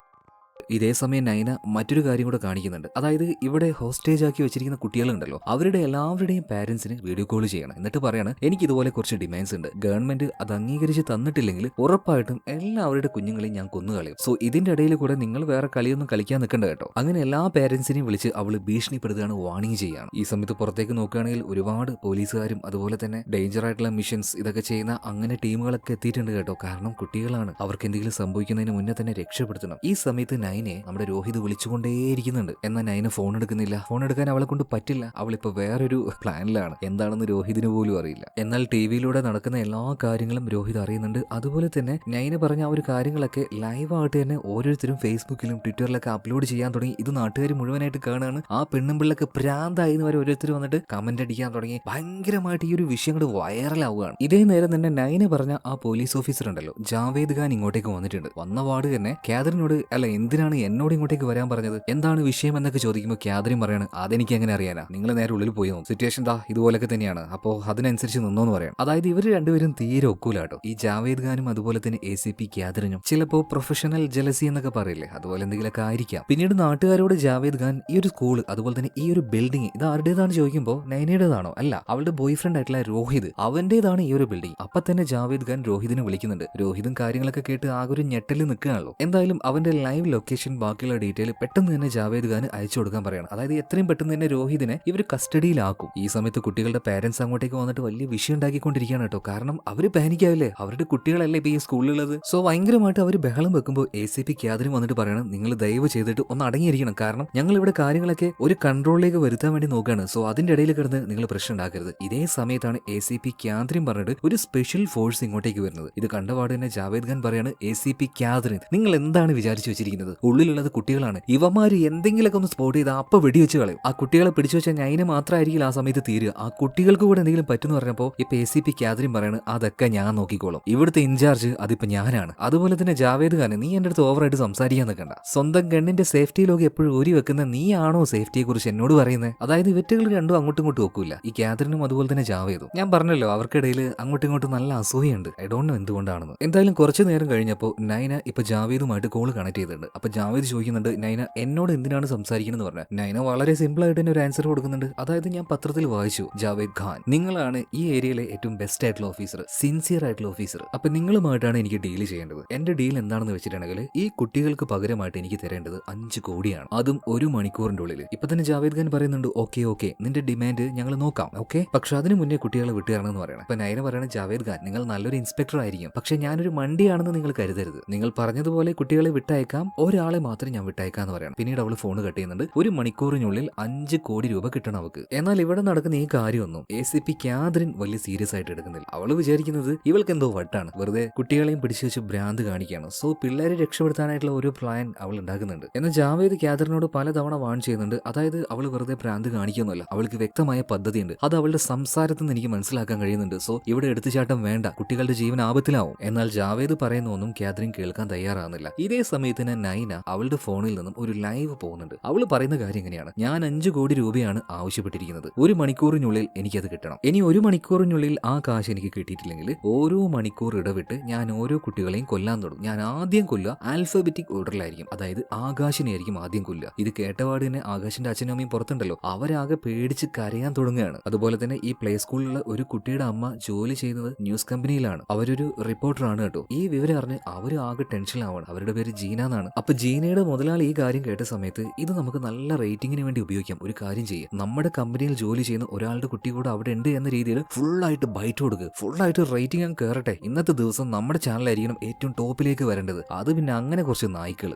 ഇതേ സമയം നൈന മറ്റൊരു കാര്യം കൂടെ കാണിക്കുന്നുണ്ട്. അതായത് ഇവിടെ ഹോസ്റ്റേജ് ആക്കി വെച്ചിരിക്കുന്ന കുട്ടികളുണ്ടല്ലോ, അവരുടെ എല്ലാവരുടെയും പാരന്റ്സിന് വീഡിയോ കോൾ ചെയ്യണം. എന്നിട്ട് പറയാണ്, എനിക്ക് ഇതുപോലെ കുറച്ച് ഡിമാൻഡ്സ് ഉണ്ട്, ഗവൺമെന്റ് അത് അംഗീകരിച്ച് തന്നിട്ടില്ലെങ്കിൽ ഉറപ്പായിട്ടും എല്ലാവരുടെ കുഞ്ഞുങ്ങളെയും ഞാൻ കൊന്നുകളയും. സോ ഇതിന്റെ ഇടയിൽ കൂടെ നിങ്ങൾ വേറെ കളിയൊന്നും കളിക്കാൻ നിൽക്കണ്ട കേട്ടോ. അങ്ങനെ എല്ലാ പാരന്റ്സിനെയും വിളിച്ച് അവള് ഭീഷണിപ്പെടുത്തുകയാണ്, വാർണിംഗ് ചെയ്യാണ്. ഈ സമയത്ത് പുറത്തേക്ക് നോക്കുകയാണെങ്കിൽ ഒരുപാട് പോലീസുകാരും അതുപോലെ തന്നെ ഡേഞ്ചർ ആയിട്ടുള്ള മിഷൻസ് ഇതൊക്കെ ചെയ്യുന്ന അങ്ങനെ ടീമുകളൊക്കെ എത്തിയിട്ടുണ്ട് കേട്ടോ. കാരണം കുട്ടികളാണ്, അവർക്ക് എന്തെങ്കിലും സംഭവിക്കുന്നതിന് മുന്നേ തന്നെ രക്ഷപ്പെടുത്തണം. ഈ സമയത്ത് നൈനെ നമ്മുടെ രോഹിത് വിളിച്ചുകൊണ്ടേയിരിക്കുന്നുണ്ട്. എന്നാൽ നൈന ഫോൺ എടുക്കുന്നില്ല. ഫോൺ എടുക്കാൻ അവളെ കൊണ്ട് പറ്റില്ല, അവളിപ്പോ വേറൊരു പ്ലാനിലാണ്, എന്താണെന്ന് രോഹിതിന് പോലും അറിയില്ല. എന്നാൽ ടിവിയിലൂടെ നടക്കുന്ന എല്ലാ കാര്യങ്ങളും രോഹിത് അറിയുന്നുണ്ട്. അതുപോലെ തന്നെ നൈന പറഞ്ഞ ആ ഒരു കാര്യങ്ങളൊക്കെ ലൈവായിട്ട് തന്നെ ഓരോരുത്തരും ഫേസ്ബുക്കിലും ട്വിറ്ററിലൊക്കെ അപ്ലോഡ് ചെയ്യാൻ തുടങ്ങി. ഇത് നാട്ടുകാർ മുഴുവനായിട്ട് കാണുകയാണ്. ആ പെണ്ണുമ്പിള്ളക്ക് പ്രാന്തായി വരെ ഓരോരുത്തർ വന്നിട്ട് കമന്റ് അടിക്കാൻ തുടങ്ങി. ഭയങ്കരമായിട്ട് ഈ ഒരു വിഷയം കൂടെ വൈറലാവുകയാണ്. ഇതേ നേരം തന്നെ നൈന പറഞ്ഞ ആ പോലീസ് ഓഫീസർ ഉണ്ടല്ലോ, ജാവേദ് ഖാൻ ഇങ്ങോട്ടേക്ക് വന്നിട്ടുണ്ട്. വന്ന പാട് തന്നെ കാതറിനോട്, അല്ല എന്തിനാണ് എന്നോട് ഇങ്ങോട്ടേക്ക് വരാൻ പറഞ്ഞത്, എന്താണ് വിഷയം എന്നൊക്കെ ചോദിക്കുമ്പോൾ കാതറിൻ പറയാണ്, അതെനിക്ക് എങ്ങനെ അറിയാനാ, നിങ്ങൾ നേരെ ഉള്ളിൽ പോയി നോക്കും, സിറ്റുവേഷൻ ഇതുപോലൊക്കെ തന്നെയാണ്, അപ്പോൾ അതിനനുസരിച്ച് നിന്നോന്ന് പറയാം. അതായത് ഇവർ രണ്ടുപേരും തീരെ ഒക്കൂലാട്ടോ. ഈ ജാവേദ് ഖാനും അതുപോലെ തന്നെ ACP കാതറിനും ചിലപ്പോൾ പ്രൊഫഷണൽ ജലസി എന്നൊക്കെ പറയില്ലേ, അതുപോലെ എന്തെങ്കിലുമൊക്കെ ആയിരിക്കാം. പിന്നീട് നാട്ടുകാരോട് ജാവേദ് ഖാൻ ഈ ഒരു സ്കൂള് അതുപോലെ തന്നെ ഈ ഒരു ബിൽഡിംഗ് ഇത് ആരുടേതാണ് ചോദിക്കുമ്പോൾ നൈനയുടേതാണോ, അല്ല അവളുടെ ബോയ് ഫ്രണ്ട് ആയിട്ടുള്ള രോഹിത് അവന്റേതാണ് ഈ ഒരു ബിൽഡിംഗ്. അപ്പൊ തന്നെ ജാവേദ് ഖാൻ രോഹിതിനെ വിളിക്കുന്നുണ്ട്. രോഹിതും കാര്യങ്ങളൊക്കെ കേട്ട് ആകെ ഒരു ഞെട്ടലിൽ നിൽക്കുകയാണല്ലോ. എന്തായാലും അവന്റെ ലൈവ് ലൊക്കേഷൻ ലൊക്കേഷൻ ബാക്കിയുള്ള ഡീറ്റെയിൽ പെട്ടെന്ന് തന്നെ ജാവേദ് ഖാൻ അയച്ചു കൊടുക്കാൻ പറയണം. അതായത് എത്രയും പെട്ടെന്ന് തന്നെ രോഹിതിനെ ഇവർ കസ്റ്റഡിയിലാക്കും. ഈ സമയത്ത് കുട്ടികളുടെ പേരൻസ് അങ്ങോട്ടേക്ക് വന്നിട്ട് വലിയ വിഷയം ഉണ്ടാക്കിക്കൊണ്ടിരിക്കുകയാണ് കേട്ടോ. കാരണം അവര് പാനിക്കാവില്ലേ, അവരുടെ കുട്ടികളല്ലേ ഇപ്പൊ ഈ സ്കൂളിലുള്ളത്. സോ ഭയങ്കരമായിട്ട് അവർ ബഹളം വെക്കുമ്പോൾ ACP ക്യാദറിൻ വന്നിട്ട് പറയണം, നിങ്ങൾ ദയവ് ചെയ്തിട്ട് ഒന്ന് അടങ്ങിയിരിക്കണം. കാരണം ഞങ്ങൾ ഇവിടെ കാര്യങ്ങളൊക്കെ ഒരു കൺട്രോളിലേക്ക് വരുത്താൻ വേണ്ടി നോക്കുകയാണ്. സോ അതിന്റെ ഇടയിൽ കിടന്ന് നിങ്ങൾ പ്രശ്നം ഉണ്ടാക്കരുത്. ഇതേ സമയത്താണ് ACP ക്യാദറിൻ പറഞ്ഞിട്ട് ഒരു സ്പെഷ്യൽ ഫോഴ്സ് ഇങ്ങോട്ടേക്ക് വരുന്നത്. ഇത് കണ്ടപാട് തന്നെ ജാവേദ് ഖാൻ പറയാണ്, ACP ക്യാദറിൻ നിങ്ങൾ എന്താണ് വിചാരിച്ചു വെച്ചിരിക്കുന്നത്? ഉള്ളിലുള്ളത് കുട്ടികളാണ്. ഇവന്മാര് എന്തെങ്കിലുമൊക്കെ ഒന്ന് സ്പോട്ട് ചെയ്താൽ അപ്പൊ വെടിവെച്ച് കളയും. ആ കുട്ടികളെ പിടിച്ചു വെച്ചാൽ അതിന് മാത്രമായിരിക്കും ആ സമയത്ത് തീരുക. ആ കുട്ടികൾക്ക് കൂടെ എന്തെങ്കിലും പറ്റുമെന്ന് പറഞ്ഞപ്പോൾ ഇപ്പൊ ACP ക്യാദറിൻ പറയാണ്, അതൊക്കെ ഞാൻ നോക്കിക്കോളും. ഇവിടുത്തെ ഇൻചാർജ് അതിപ്പോ ഞാനാണ്. അതുപോലെ തന്നെ ജാവേദ് ഖാൻ, നീ എന്റെ അടുത്ത് ഓവറായിട്ട് സംസാരിക്കാൻ നിൽക്കണ്ട. സ്വന്തം ഗണ്ണിന്റെ സേഫ്റ്റി ലോഗ് എപ്പോഴും ഊരി വെക്കുന്ന നീയാണോ സേഫ്റ്റിയെ കുറിച്ച് എന്നോട് പറയുന്നത്? അതായത് ഇവറ്റുകൾ രണ്ടും അങ്ങോട്ടും ഇങ്ങോട്ടും വെക്കൂല. ഈ ക്യാദറിനും അതുപോലെ തന്നെ ജാവേദും. ഞാൻ പറഞ്ഞല്ലോ അവർക്കിടയിൽ അങ്ങോട്ടും ഇങ്ങോട്ടും നല്ല അസൂയുണ്ട്. ഐ ഡോണ്ട് നോ എന്തുകൊണ്ടാണെന്ന്. എന്തായാലും കുറച്ചു നേരം കഴിഞ്ഞപ്പോൾ നൈന ഇപ്പൊ ജാവേദുമായിട്ട് കോൾ കണക്ട് ചെയ്തിട്ടുണ്ട്. അപ്പൊ ജാവേദ് ചോദിക്കുന്നുണ്ട്, നൈന എന്നോട് എന്തിനാണ് സംസാരിക്കുന്നത് പറഞ്ഞു. നൈന വളരെ സിമ്പിൾ ആയിട്ട് തന്നെ ഒരു ആൻസർ കൊടുക്കുന്നുണ്ട്. അതായത് ഞാൻ പത്രത്തിൽ വായിച്ചു, ജാവേദ് ഖാൻ നിങ്ങളാണ് ഈ ഏരിയയിലെ ഏറ്റവും ബെസ്റ്റ് ആയിട്ടുള്ള ഓഫീസർ, സിൻസിയർ ആയിട്ടുള്ള ഓഫീസർ. അപ്പൊ നിങ്ങളുമായിട്ടാണ് എനിക്ക് ഡീൽ ചെയ്യേണ്ടത്. എന്റെ ഡീൽ എന്താണെന്ന് വെച്ചിട്ടുണ്ടെങ്കിൽ ഈ കുട്ടികൾക്ക് പകരമായിട്ട് എനിക്ക് തരേണ്ടത് 5 കോടിയാണ്, അതും 1 മണിക്കൂറിന്റെ ഉള്ളിൽ. ഇപ്പൊ തന്നെ ജാവേദ് ഖാൻ പറയുന്നുണ്ട്, ഓക്കെ നിന്റെ ഡിമാൻഡ് ഞങ്ങൾ നോക്കാം, ഓക്കെ, പക്ഷെ അതിന് മുന്നേ കുട്ടികളെ വിട്ടുകയാണെന്ന് പറയണം. ഇപ്പൊ നൈന പറയണ, ജാവേദ് ഖാൻ നിങ്ങൾ നല്ലൊരു ഇൻസ്പെക്ടർ ആയിരിക്കും, പക്ഷെ ഞാനൊരു മണ്ടിയാണെന്ന് നിങ്ങൾ കരുതരുത്. നിങ്ങൾ പറഞ്ഞതുപോലെ കുട്ടികളെ വിട്ടയക്കാം, ഒരാളെ മാത്രം ഞാൻ വിട്ടയക്കാം എന്ന് പറയണം. പിന്നീട് അവൾ ഫോൺ കട്ട് ചെയ്യുന്നുണ്ട്. 1 മണിക്കൂറിനുള്ളിൽ 5 കോടി രൂപ കിട്ടണം അവൾക്ക്. എന്നാൽ ഇവിടെ നടക്കുന്ന ഈ കാര്യമൊന്നും ACP ക്യാദറിൻ വലിയ സീരിയസ് ആയിട്ട് എടുക്കുന്നില്ല. അവള് വിചാരിക്കുന്നത് ഇവൾക്ക് എന്തോ വട്ടാണ്, വെറുതെ കുട്ടികളെയും പിടിച്ചു വെച്ച് ഭ്രാന്ത് കാണിക്കുകയാണ്. സോ പിള്ളേരെ രക്ഷപ്പെടുത്താനായിട്ടുള്ള ഒരു പ്ലാൻ അവൾ ഉണ്ടാക്കുന്നുണ്ട്. എന്നാൽ ജാവേദ് ക്യാദറിനോട് പലതവണ വാൺ ചെയ്യുന്നുണ്ട്. അതായത് അവൾ വെറുതെ ഭ്രാന്ത് കാണിക്കുന്നില്ല, അവൾക്ക് വ്യക്തമായ പദ്ധതിയുണ്ട്. അത് അവളുടെ സംസാരത്തിൽ നിന്ന് എനിക്ക് മനസ്സിലാക്കാൻ കഴിയുന്നുണ്ട്. സോ ഇവിടെ എടുത്തുചാട്ടം വേണ്ട, കുട്ടികളുടെ ജീവൻ ആപത്തിലാവും. എന്നാൽ ജാവേദ് പറയുന്നൊന്നും ക്യാദറിൻ കേൾക്കാൻ തയ്യാറാകുന്നില്ല. ഇതേ സമയത്ത് തന്നെ നൈന അവളുടെ ഫോണിൽ നിന്നും ഒരു ലൈവ് പോകുന്നുണ്ട്. അവൾ പറയുന്ന കാര്യം എങ്ങനെയാണ്, ഞാൻ 5 കോടി രൂപയാണ് ആവശ്യപ്പെട്ടിരിക്കുന്നത്, 1 മണിക്കൂറിനുള്ളിൽ എനിക്കത് കിട്ടണം. ഇനി 1 മണിക്കൂറിനുള്ളിൽ ആ കാശ് എനിക്ക് കിട്ടിയിട്ടില്ലെങ്കിൽ ഓരോ മണിക്കൂർ ഇടവിട്ട് ഞാൻ ഓരോ കുട്ടികളെയും കൊല്ലാൻ തുടങ്ങും. ഞാൻ ആദ്യം കൊല്ലുക ആൽഫബറ്റിക് ഓർഡറിലായിരിക്കും. അതായത് ആകാശിനെ ആയിരിക്കും ആദ്യം കൊല്ലുക. ഇത് കേട്ടപാട് തന്നെ ആകാശിന്റെ അച്ഛനും അമ്മയും പുറത്തുണ്ടല്ലോ, അവരാകെ പേടിച്ച് കരയാൻ തുടങ്ങുകയാണ്. അതുപോലെ തന്നെ ഈ പ്ലേ സ്കൂളിലുള്ള ഒരു കുട്ടിയുടെ അമ്മ ജോലി ചെയ്യുന്നത് ന്യൂസ് കമ്പനിയിലാണ്. അവരൊരു റിപ്പോർട്ടറാണ് കേട്ടോ. ഈ വിവരം അറിഞ്ഞ് അവർ ആകെ ടെൻഷനാവാണ്. അവരുടെ പേര് ജീന എന്നാണ്. അപ്പൊ ജീനയുടെ മുതലാളി ഈ കാര്യം കേട്ട സമയത്ത്, ഇത് നമുക്ക് നല്ല റേറ്റിംഗിന് വേണ്ടി ഉപയോഗിക്കാം, ഒരു കാര്യം ചെയ്യാം, നമ്മുടെ കമ്പനിയിൽ ജോലി ചെയ്യുന്ന ഒരാളുടെ കുട്ടി കൂടെ അവിടെ ഉണ്ട് എന്ന രീതിയിൽ ഫുള്ളായിട്ട് ബൈറ്റ് കൊടുക്കുക, ഫുള്ളായിട്ട് റേറ്റിംഗ് അങ്ങ് കയറട്ടെ. ഇന്നത്തെ ദിവസം നമ്മുടെ ചാനലായിരിക്കണം ഏറ്റവും ടോപ്പിലേക്ക് വരേണ്ടത്. അത് പിന്നെ അങ്ങനെ കുറച്ച് നായ്ക്കൾ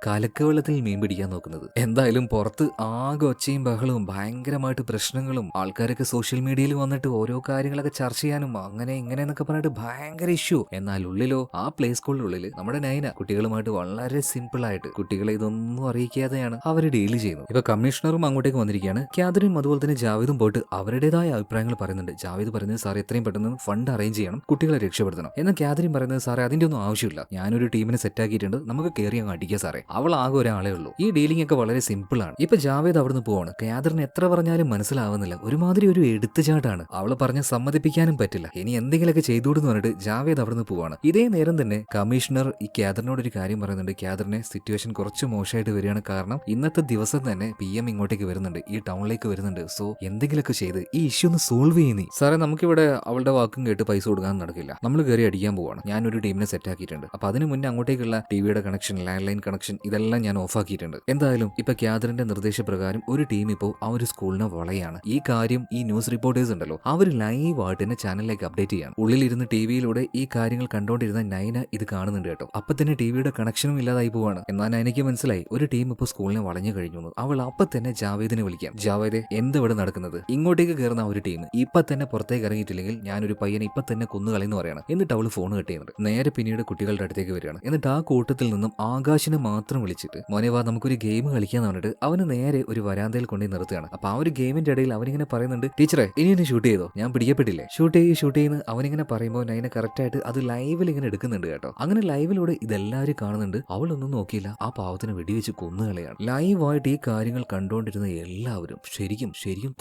കലക്ക് വെള്ളത്തിൽ മീൻ പിടിക്കാൻ നോക്കുന്നത്. എന്തായാലും പുറത്ത് ആകെ ഒച്ചയും ബഹളവും ഭയങ്കരമായിട്ട് പ്രശ്നങ്ങളും, ആൾക്കാരൊക്കെ സോഷ്യൽ മീഡിയയിൽ വന്നിട്ട് ഓരോ കാര്യങ്ങളൊക്കെ ചർച്ച ചെയ്യാനും അങ്ങനെ ഇങ്ങനെ എന്നൊക്കെ പറഞ്ഞിട്ട് ഭയങ്കര ഇഷ്യൂ. എന്നാൽ ഉള്ളിലോ ആ പ്ലേ സ്കൂളിനുള്ളിൽ നമ്മുടെ നൈന കുട്ടികളുമായിട്ട് വളരെ സിമ്പിൾ ആയിട്ട് കുട്ടികളെ ഇതൊന്നും അറിയിക്കാതെയാണ് അവർ ഡീൽ ചെയ്യുന്നത്. ഇപ്പൊ കമ്മീഷണറും അങ്ങോട്ടേക്ക് വന്നിരിക്കുകയാണ്. ക്യാദറിനും അതുപോലെ തന്നെ ജാവേദും പോയിട്ട് അവരുടേതായ അഭിപ്രായങ്ങൾ പറയുന്നുണ്ട്. ജാവേദ് പറയുന്നത്, സാർ എത്രയും പെട്ടെന്ന് ഫണ്ട് അറേഞ്ച് ചെയ്യണം, കുട്ടികളെ രക്ഷപ്പെടുത്തണം. എന്നാൽ ക്യാദറിൻ പറയുന്നത്, സാറേ അതിന്റെ ഒന്നും ആവശ്യമില്ല, ഞാനൊരു ടീമിനെ സെറ്റ് ആക്കിയിട്ടുണ്ട്, നമുക്ക് കയറി അങ്ങ് അടിക്കുക സാറേ. അവൾ ആകെ ഒരാളേ ഉള്ളൂ. ഈ ഡീലിംഗ് ഒക്കെ വളരെ സിമ്പിൾ ആണ്. ഇപ്പൊ ജാവേദ് അവിടുന്ന് പോവാണ്. ക്യാദറിന് എത്ര പറഞ്ഞാലും മനസ്സിലാവുന്നില്ല, ഒരുമാതിരി ഒരു എടുത്തുചാട്ടാണ്. അവളെ പറഞ്ഞ് സമ്മതിപ്പിക്കാനും പറ്റില്ല. ഇനി എന്തെങ്കിലുമൊക്കെ ചെയ്തൂടെന്ന് പറഞ്ഞിട്ട് ജാവേദ് അവിടുന്ന് പോവാണ്. ഇതേ നേരം തന്നെ കമ്മീഷണർ ഈ ക്യാദറിനോട് ഒരു കാര്യം പറയുന്നുണ്ട്. ക്യാദറിനെ സിറ്റുവേഷൻ കുറച്ച് മോശമായിട്ട് വരികയാണ്. കാരണം ഇന്നത്തെ ദിവസം തന്നെ PM ഇങ്ങോട്ടേക്ക് വരുന്നുണ്ട്, ഈ ടൗണിലേക്ക് വരുന്നുണ്ട്. സോ എന്തെങ്കിലുമൊക്കെ ചെയ്ത് ഈ ഇഷ്യൂ ഒന്ന് സോൾവ് ചെയ്യുന്നേ. സാറേ നമുക്കിവിടെ അവളുടെ വാക്കും കേട്ട് പൈസ കൊടുക്കാൻ നടക്കില്ല, നമ്മൾ കയറി അടിക്കാൻ പോവാണ്. ഞാനൊരു ടീമിനെ സെറ്റ് ആക്കിയിട്ടുണ്ട്. അപ്പൊ അതിന് മുന്നേ അങ്ങോട്ടേക്കുള്ള ടിവിയുടെ കണക്ഷൻ, ലാൻഡ് ലൈൻ കണക്ഷൻ ഇതെല്ലാം ഞാൻ ഓഫാക്കിയിട്ടുണ്ട്. എന്തായാലും ഇപ്പൊ ക്യാദറിന്റെ നിർദ്ദേശപ്രകാരം ഒരു ടീം ഇപ്പോൾ ആ ഒരു സ്കൂളിനെ വളയാണ്. ഈ കാര്യം ഈ ന്യൂസ് റിപ്പോർട്ടേഴ്സ് ഉണ്ടല്ലോ, അവർ ലൈവായിട്ട് തന്നെ ചാനലിലേക്ക് അപ്ഡേറ്റ് ചെയ്യാണ്. ഉള്ളിലിരുന്ന് ടിവിയിലൂടെ ഈ കാര്യങ്ങൾ കണ്ടുകൊണ്ടിരുന്ന നൈന ഇത് കാണുന്നുണ്ട് കേട്ടോ. അപ്പൊ തന്നെ ടിവിയുടെ കണക്ഷനും ഇല്ലാതായി പോവാണ്. എന്നാൽ നൈനയ്ക്ക് മനസ്സിലായി ഒരു ടീം ഇപ്പോൾ സ്കൂളിനെ വളഞ്ഞു കഴിഞ്ഞു. അവൾ അപ്പൊ തന്നെ ജാവേദിനെ വിളിക്കാം. ജാവേദെ, എന്തെവിടെ നടക്കുന്നത്? ഇങ്ങോട്ടേക്ക് കയറുന്ന ഒരു ടീം ഇപ്പൊ തന്നെ പുറത്തേക്ക് ഇറങ്ങിയിട്ടില്ലെങ്കിൽ ഞാനൊരു പയ്യനെ ഇപ്പൊ തന്നെ കൊന്നുകളെന്ന് പറയണം. എന്നിട്ട് അവള് ഫോൺ കട്ട് ചെയ്യുന്നുണ്ട്. നേരെ പിന്നീട് കുട്ടികളുടെ അടുത്തേക്ക് വരികയാണ്. എന്നിട്ട് ആ കൂട്ടത്തിൽ നിന്നും ആകാശിനെ മാത്രം വിളിച്ചിട്ട്, മോനെ വാ നമുക്കൊരു ഗെയിം കളിക്കാന്ന് പറഞ്ഞിട്ട് അവന് നേരെ ഒരു വരാന്തയിൽ കൊണ്ടുപോയി നിർത്തുകയാണ്. അപ്പൊ ആ ഒരു ഗെയിമിന്റെ ഇടയിൽ അവനിങ്ങനെ പറയുന്നുണ്ട്, ടീച്ചറെ ഇനി എന്നെ ഷൂട്ട് ചെയ്തോ, ഞാൻ പിടിക്കപ്പെട്ടില്ലേ, ഷൂട്ട് ചെയ്യുന്ന അവനിങ്ങനെ പറയുമ്പോൾ നൈന കറക്റ്റ് ആയിട്ട് അത് ലൈവിൽ ഇങ്ങനെ എടുക്കുന്നുണ്ട് കേട്ടോ. അങ്ങനെ ലൈവിലൂടെ ഇതെല്ലാവരും കാണുന്നുണ്ട്. അവളൊന്നും നോക്കിയില്ല, ആ പാവത്തിന് വെടിവെച്ച് കൊന്നുകളയാണ്. ലൈവായിട്ട് ഈ കാര്യങ്ങൾ കണ്ടുകൊണ്ടിരുന്ന എല്ലാവരും ശരിക്കും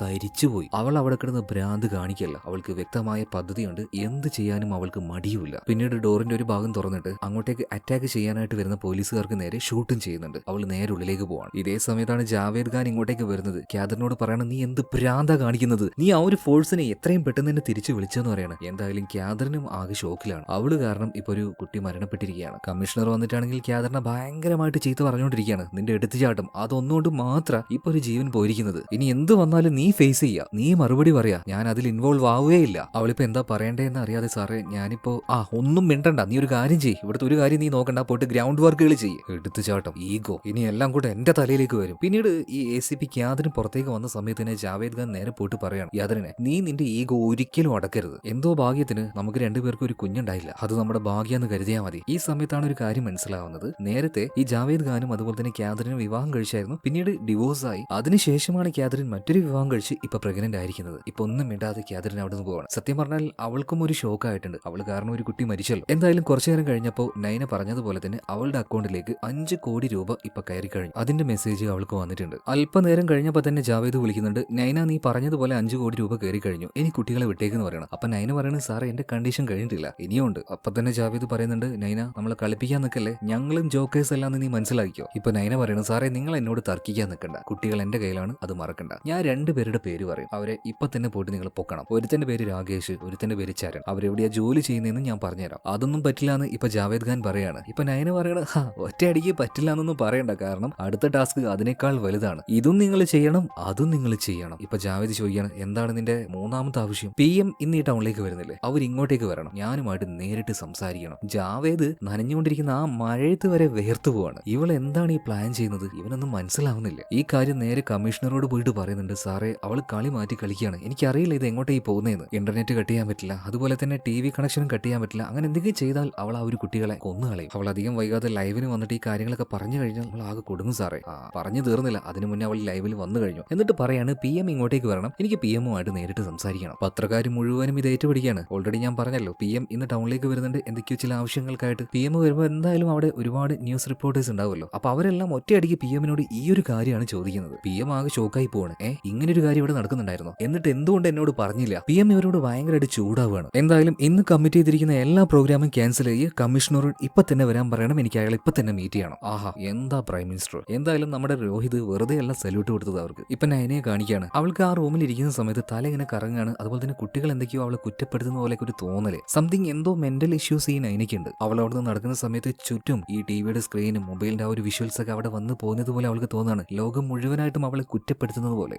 തരിച്ചുപോയി. അവൾ അവിടെ കിടന്ന് ഭ്രാന്ത് കാണിക്കല്ല, അവൾക്ക് വ്യക്തമായ പദ്ധതിയുണ്ട്, എന്ത് ചെയ്യാനും അവൾക്ക് മടിയുമില്ല. പിന്നീട് ഡോറിന്റെ ഒരു ഭാഗം തുറന്നിട്ട് അങ്ങോട്ടേക്ക് അറ്റാക്ക് ചെയ്യാനായിട്ട് വരുന്ന പോലീസുകാർക്ക് നേരെ ഷൂട്ട് ഷൂട്ടും ചെയ്യുന്നുണ്ട്. അവൾ നേരെ ഉള്ളിലേക്ക് പോവാണ്. ഇതേ സമയത്താണ് ജാവേദ് ഖാൻ ഇങ്ങോട്ടേക്ക് വരുന്നത്. ക്യാദറിനോട് പറയണം, നീ എന്ത് ഭ്രാന്താ കാണിക്കുന്നത്, നീ ആ ഒരു ഫോഴ്സിനെ എത്രയും പെട്ടെന്ന് തന്നെ തിരിച്ചു വിളിച്ചെന്ന് പറയാണ്. എന്തായാലും ക്യാദറിനും ആകെ ഷോക്കിലാണ്. അവള് കാരണം ഇപ്പൊ ഒരു കുട്ടി മരണപ്പെട്ടിരിക്കുകയാണ്. കമ്മീഷണർ വന്നിട്ടാണെങ്കിൽ ക്യാദറിനെ ഭയങ്കരമായിട്ട് ചീത്ത പറഞ്ഞുകൊണ്ടിരിക്കുകയാണ്. നിന്റെ എടുത്തുചാട്ടം അതൊന്നുകൊണ്ട് മാത്രം ഇപ്പൊ ഒരു ജീവൻ പോയിരിക്കുന്നത്. ഇനി എന്ത് വന്നാലും നീ ഫേസ് ചെയ്യാ, നീ മറുപടി പറയാ, ഞാൻ അതിൽ ഇൻവോൾവ് ആവുകയില്ല. അവളിപ്പോ എന്താ പറയണ്ടേന്ന് അറിയാതെ, സാറേ ഞാനിപ്പോ ഒന്നും മിണ്ടണ്ട, നീ ഒരു കാര്യം ചെയ്യ്, ഇവിടുത്തെ ഒരു കാര്യം നീ നോക്കണ്ട, പോയിട്ട് ഗ്രൗണ്ട് വർക്കുകൾ ചെയ്യ്. എടുത്തുചാട്ടം, ഈഗോ, ഇനി എല്ലാം കൂടെ എന്റെ തലയിലേക്ക് വരും. പിന്നീട് ഈ ACP ക്യാദറിന് പുറത്തേക്ക് വന്ന സമയത്ത് തന്നെ ജാവേദ് ഖാൻ നേരെ പോയിട്ട് പറയാണ്, യാദറിനെ നീ നിന്റെ ഈഗോ ഒരിക്കലും അടക്കരുത്. എന്തോ ഭാഗ്യത്തിന് നമുക്ക് രണ്ടുപേർക്കും ഒരു കുഞ്ഞുണ്ടായില്ല, അത് നമ്മുടെ ഭാഗ്യാന്ന് കരുതിയാൽ മതി. ഈ സമയത്താണ് ഒരു കാര്യം മനസ്സിലാവുന്നത്. നേരത്തെ ഈ ജാവേദ് ഖാനും അതുപോലെ തന്നെ ക്യാദറിനും വിവാഹം കഴിച്ചായിരുന്നു. പിന്നീട് ഡിവോഴ്സ് ആയി. അതിനുശേഷമാണ് ക്യാദറിൻ മറ്റൊരു വിവാഹം കഴിച്ച് ഇപ്പൊ പ്രഗ്നന്റ് ആയിരിക്കുന്നത്. ഇപ്പൊ ഒന്നും മിണ്ടാതെ ക്യാദറിൻ അവിടെ നിന്ന് പോവാണ്. സത്യം പറഞ്ഞാൽ അവൾക്കും ഒരു ഷോക്ക് ആയിട്ടുണ്ട്. അവൾ കാരണം ഒരു കുട്ടി മരിച്ചല്ലോ. എന്തായാലും കുറച്ചു നേരം കഴിഞ്ഞപ്പോൾ നൈന പറഞ്ഞതുപോലെ തന്നെ അവളുടെ അക്കൗണ്ടിലേക്ക് 5 കോടി രൂപ ഇപ്പൊ കയറി കഴിഞ്ഞു. അതിന്റെ മെസ്സേജ് അവൾക്ക് വന്നിട്ടുണ്ട്. അല്പനേരം കഴിഞ്ഞപ്പോൾ തന്നെ ജാവേദ് വിളിക്കുന്നുണ്ട്, നൈന നീ പറഞ്ഞതുപോലെ 5 കോടി രൂപ കയറി കഴിഞ്ഞു, ഇനി കുട്ടികളെ വിട്ടേക്കെന്ന് പറയണം. അപ്പൊ നൈന പറയുന്നത്, സാറേ എന്റെ കണ്ടീഷൻ കഴിഞ്ഞിട്ടില്ല, ഇനിയുണ്ട്. അപ്പൊ തന്നെ ജാവേദ് പറയുന്നുണ്ട്, നൈന നമ്മളെ കളിപ്പിക്കാൻ നിൽക്കല്ലേ, ഞങ്ങളും ജോക്കേഴ്സ് അല്ലാന്ന് നീ മനസ്സിലാക്കിയോ. ഇപ്പൊ നൈന പറയുന്നത്, സാറേ നിങ്ങൾ എന്നോട് തർക്കിക്കാൻ നിൽക്കണ്ട, കുട്ടികൾ എന്റെ കയ്യിലാണ്, അത് മറക്കണ്ട. ഞാൻ 2 പേരുടെ പേര് പറയും, അവരെ ഇപ്പൊ തന്നെ പോയിട്ട് നിങ്ങൾ പൊക്കണം. ഒരുത്തന്റെ പേര് രാകേഷ്, ഒരുത്തന്റെ പേര് ചരൺ. അവരെവിടെയാ ജോലി ചെയ്യുന്നതെന്ന് ഞാൻ പറഞ്ഞുതരാം. അതൊന്നും പറ്റില്ല എന്ന് ഇപ്പൊ ജാവേദ് ഖാൻ പറയാണ്. ഇപ്പൊ നൈന പറയണ, ഒറ്റയടിക്ക് പറ്റില്ല എന്നൊന്നും പറയണ്ട, കാരണം അടുത്ത ടാസ്ക് അതിനേക്കാൾ വലുതാണ്. ഇതും നിങ്ങൾ ചെയ്യണം, അതും നിങ്ങൾ ചെയ്യണം. ഇപ്പൊ ജാവേദ് ചോദിക്കുകയാണ്, എന്താണ് നിന്റെ മൂന്നാമത്തെ ആവശ്യം? PM ഇന്ന് ഈ ടൗണിലേക്ക് വരുന്നില്ലേ, അവർ ഇങ്ങോട്ടേക്ക് വരണം, ഞാനുമായിട്ട് നേരിട്ട് സംസാരിക്കണം. ജാവേദ് നനഞ്ഞുകൊണ്ടിരിക്കുന്ന ആ മഴയത്ത് വരെ വേർത്തു പോവാണ്. ഇവൾ എന്താണ് ഈ പ്ലാൻ ചെയ്യുന്നത്, ഇവനൊന്നും മനസ്സിലാവുന്നില്ല. ഈ കാര്യം നേരെ കമ്മീഷണറോട് പോയിട്ട് പറയുന്നുണ്ട്, സാറേ അവൾ കളി മാറ്റി കളിക്കുകയാണ്, എനിക്കറിയില്ല ഇത് എങ്ങോട്ടേക്ക് പോകുന്നതെന്ന്. ഇന്റർനെറ്റ് കട്ട് ചെയ്യാൻ പറ്റില്ല, അതുപോലെ തന്നെ TV കണക്ഷനും കട്ട് ചെയ്യാൻ പറ്റില്ല. അങ്ങനെ എന്തെങ്കിലും ചെയ്താൽ അവൾ ആ ഒരു കുട്ടികളെ കൊന്നുകളയും. അവൾ അധികം വൈകാതെ ലൈവിന് വന്നിട്ട് ഈ കാര്യങ്ങളൊക്കെ പറഞ്ഞു കഴിഞ്ഞാൽ നമ്മൾ ആകെ കൊടുങ്ങും സാറേ. പറഞ്ഞു തീർന്നില്ല, അതിനു മുന്നേ അവൾ ലൈവിൽ വന്നു കഴിഞ്ഞു. എന്നിട്ട് പറയാണ്, PM ഇങ്ങോട്ടേക്ക് വരണം, എനിക്ക് PMുമായിട്ട് നേരിട്ട് സംസാരിക്കണം. പത്രക്കാർ മുഴുവനും ഇത് ഏറ്റുപിടിക്കുകയാണ്. ഓൾറെഡി ഞാൻ പറഞ്ഞല്ലോ, PM ഇന്ന് ടൗണിലേക്ക് വരുന്നുണ്ട് എന്തൊക്കെയോ ചില ആവശ്യങ്ങൾക്കായിട്ട്. PM വരുമ്പോൾ എന്തായാലും അവിടെ ഒരുപാട് ന്യൂസ് റിപ്പോർട്ടേഴ്സ് ഉണ്ടാവുമല്ലോ. അപ്പൊ അവരെല്ലാം ഒറ്റയടിക്ക് PMനോട് ഈ ഒരു കാര്യമാണ് ചോദിക്കുന്നത്. PM ആകെ ഷോക്കായി പോവാണ്. ഇങ്ങനെ ഒരു കാര്യം ഇവിടെ നടക്കുന്നുണ്ടായിരുന്നു, എന്നിട്ട് എന്തുകൊണ്ട് എന്നോട് പറഞ്ഞില്ല? PM ഇവരോട് ഭയങ്കരമായിട്ട് ചൂടാവുകയാണ്. എന്തായാലും ഇന്ന് കമ്മിറ്റ് ചെയ്തിരിക്കുന്ന എല്ലാ പ്രോഗ്രാമും ക്യാൻസൽ ചെയ്ത് കമ്മീഷണറോട് ഇപ്പൊ തന്നെ വരാൻ പറയണം, എനിക്ക് അയാൾ ഇപ്പൊ തന്നെ മീറ്റ് ചെയ്യണം. ആഹാ എന്താ പ്രൈം മിനിസ്റ്റർ. എന്തായാലും നമ്മുടെ രോഹിത് വെറുതെ അല്ല സല്യൂട്ട് കൊടുത്തത് അവർക്ക്. ഇപ്പൊ നൈനയെ കാണിക്കുകയാണ്. അവൾക്ക് ആ റൂമിൽ ഇരിക്കുന്ന സമയത്ത് തല ഇങ്ങനെ കറങ്ങാണ്. അതുപോലെ തന്നെ കുട്ടികൾ എന്തൊക്കെയോ അവളെ കുറ്റപ്പെടുത്തുന്ന പോലെ ഒരു തോന്നല്, സംതിങ് എന്തോ മെന്റൽ ഇഷ്യൂസ് ഈ നൈനയ്ക്കുണ്ട്. അവൾ അവിടെ നിന്ന് നടക്കുന്ന സമയത്ത് ചുറ്റും ഈ TVയുടെ സ്ക്രീനും മൊബൈലിന്റെ ആ ഒരു വിഷ്വൽസ് ഒക്കെ അവിടെ വന്ന് പോകുന്നത് പോലെ അവൾക്ക് തോന്നാണ്, ലോകം മുഴുവനായിട്ടും അവളെ കുറ്റപ്പെടുത്തുന്നത് പോലെ.